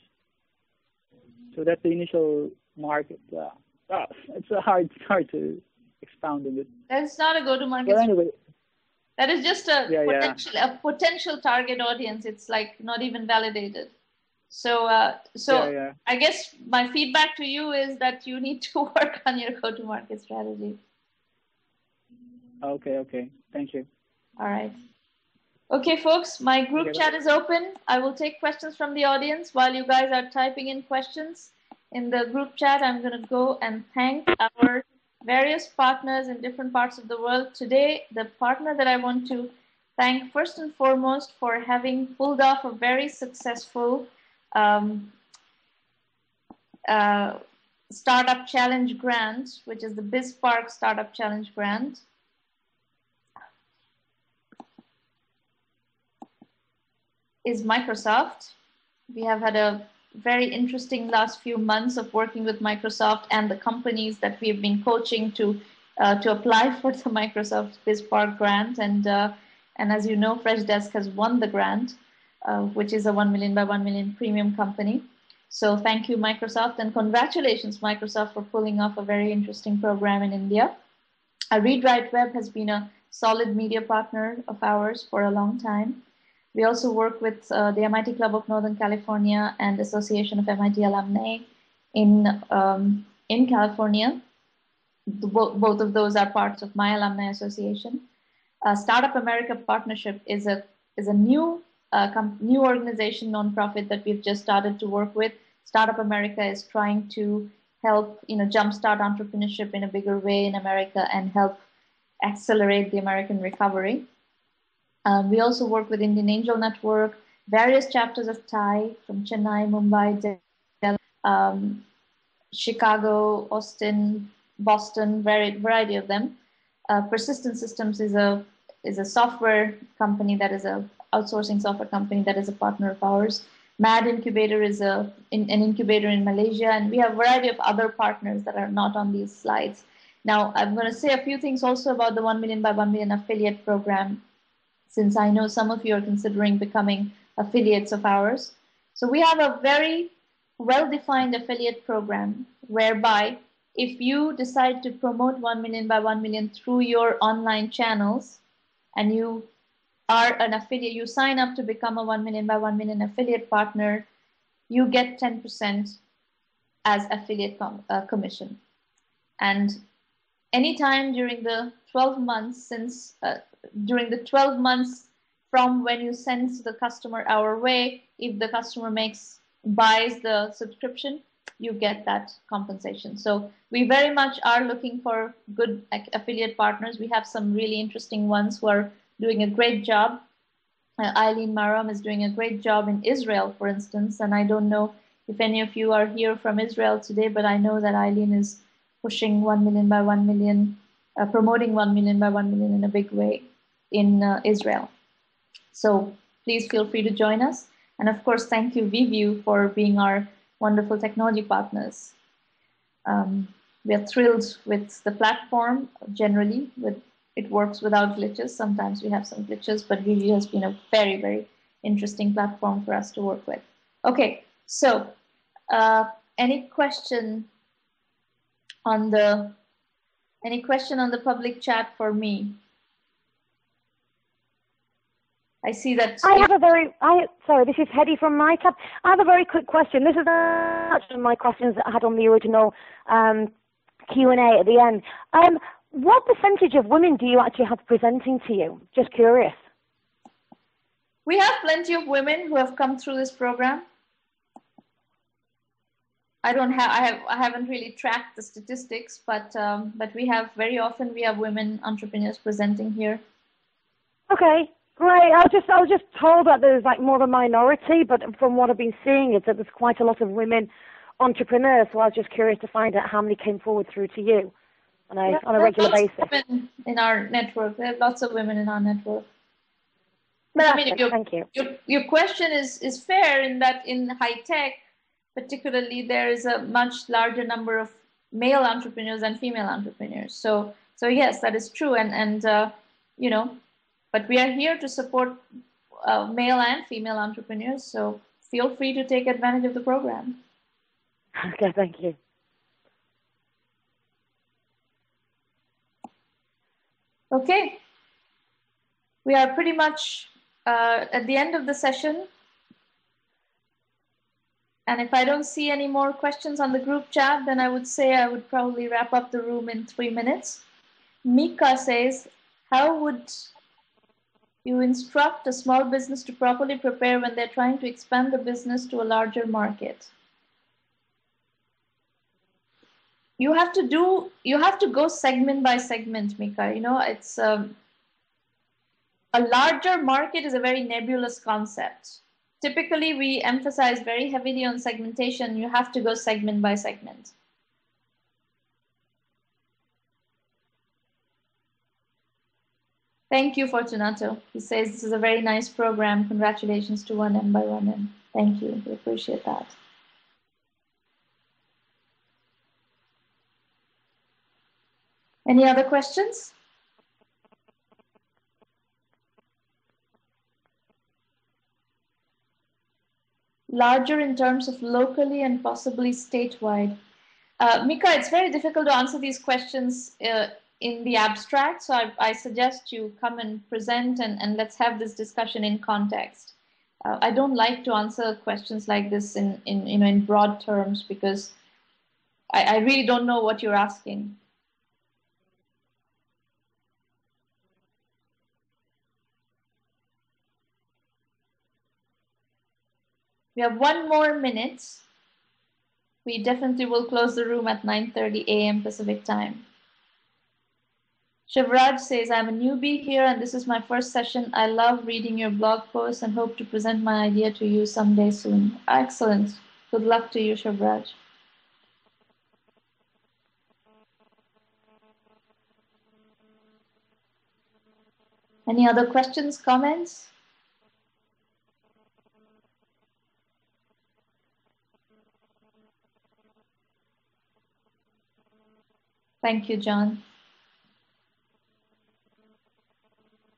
So that's the initial market. It's hard to expound on it. That's not a go-to-market. But anyway, that is just a potential target audience. It's like not even validated. So I guess my feedback to you is that you need to work on your go-to-market strategy. Okay. Thank you. All right. Okay, folks, my group chat is open. I will take questions from the audience while you guys are typing in questions in the group chat. I'm going to go and thank our various partners in different parts of the world. Today, the partner that I want to thank first and foremost for having pulled off a very successful Startup Challenge Grant, which is the BizSpark Startup Challenge Grant. Is Microsoft. We have had a very interesting last few months of working with Microsoft and the companies that we have been coaching to apply for the Microsoft BizSpark grant. And as you know, Freshdesk has won the grant, which is a 1 million by 1 million premium company. So thank you, Microsoft, and congratulations, Microsoft, for pulling off a very interesting program in India. Read Write Web has been a solid media partner of ours for a long time. We also work with the MIT Club of Northern California and Association of MIT Alumni in California. Both of those are parts of my alumni association. Startup America Partnership is a new organization, nonprofit, that we've just started to work with. Startup America is trying to help jumpstart entrepreneurship in a bigger way in America and help accelerate the American recovery. We also work with Indian Angel Network, various chapters of TIE from Chennai, Mumbai, Chicago, Austin, Boston, variety of them. Persistent Systems is a software company that is a outsourcing software company that is a partner of ours. Mad Incubator is an incubator in Malaysia, and we have a variety of other partners that are not on these slides. Now, I'm going to say a few things also about the 1 million by 1 million affiliate program, since I know some of you are considering becoming affiliates of ours. So we have a very well-defined affiliate program whereby if you decide to promote 1 million by 1 million through your online channels and you are an affiliate, you sign up to become a 1 million by 1 million affiliate partner, you get 10% as affiliate commission. And anytime during the 12 months from when you send the customer our way, if the customer buys the subscription, you get that compensation. So we very much are looking for good affiliate partners. We have some really interesting ones who are doing a great job. Eileen Maram is doing a great job in Israel, for instance, and I don't know if any of you are here from Israel today, but I know that Eileen is pushing 1 million by 1 million, promoting 1 million by 1 million in a big way in Israel. So please feel free to join us. And of course, thank you, VView, for being our wonderful technology partners. We are thrilled with the platform generally. It works without glitches. Sometimes we have some glitches, but VView has been a very, very interesting platform for us to work with. Okay, so any question on the public chat for me? I see that. Sorry, this is Hedy from my tab. I have a very quick question. This is actually my questions that I had on the original Q&A at the end. What percentage of women do you actually have presenting to you? Just curious. We have plenty of women who have come through this program. I haven't really tracked the statistics, but we have very often women entrepreneurs presenting here. Okay. Great. I was just told that there's like more of a minority, but from what I've been seeing is that there's quite a lot of women entrepreneurs. So I was just curious to find out how many came forward through to you on a regular basis. Women in our network. There are lots of women in our network. But I mean, thank you. Your question is fair in that in high tech, particularly, there is a much larger number of male entrepreneurs than female entrepreneurs. So yes, that is true, and you know. But we are here to support male and female entrepreneurs, so feel free to take advantage of the program. Okay, thank you. Okay, we are pretty much at the end of the session. And if I don't see any more questions on the group chat, then I would say I would probably wrap up the room in 3 minutes. Mika says, how would you instruct a small business to properly prepare when they're trying to expand the business to a larger market? You have to go segment by segment, Mika. You know, it's a larger market is a very nebulous concept. Typically, we emphasize very heavily on segmentation. You have to go segment by segment. Thank you, Fortunato. He says this is a very nice program. Congratulations to 1M by 1M. Thank you. We appreciate that. Any other questions? Larger in terms of locally and possibly statewide. Mika, it's very difficult to answer these questions in the abstract, so I suggest you come and present and let's have this discussion in context. I don't like to answer questions like this in broad terms because I really don't know what you're asking. We have 1 more minute. We definitely will close the room at 9:30 a.m. Pacific time. Shivraj says, I'm a newbie here and this is my first session. I love reading your blog posts and hope to present my idea to you someday soon. Excellent. Good luck to you, Shabraj. Any other questions, comments? Thank you, John.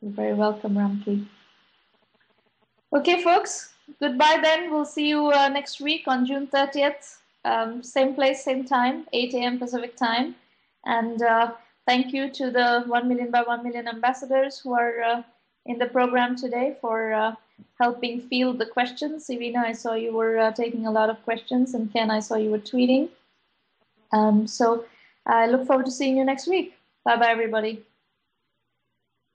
You're very welcome, Ramki. Okay, folks. Goodbye then. We'll see you next week on June 30th. Same place, same time, 8 a.m. Pacific time. And thank you to the 1 million by 1 million ambassadors who are in the program today for helping field the questions. Irina, I saw you were taking a lot of questions, and Ken, I saw you were tweeting. So I look forward to seeing you next week. Bye-bye, everybody.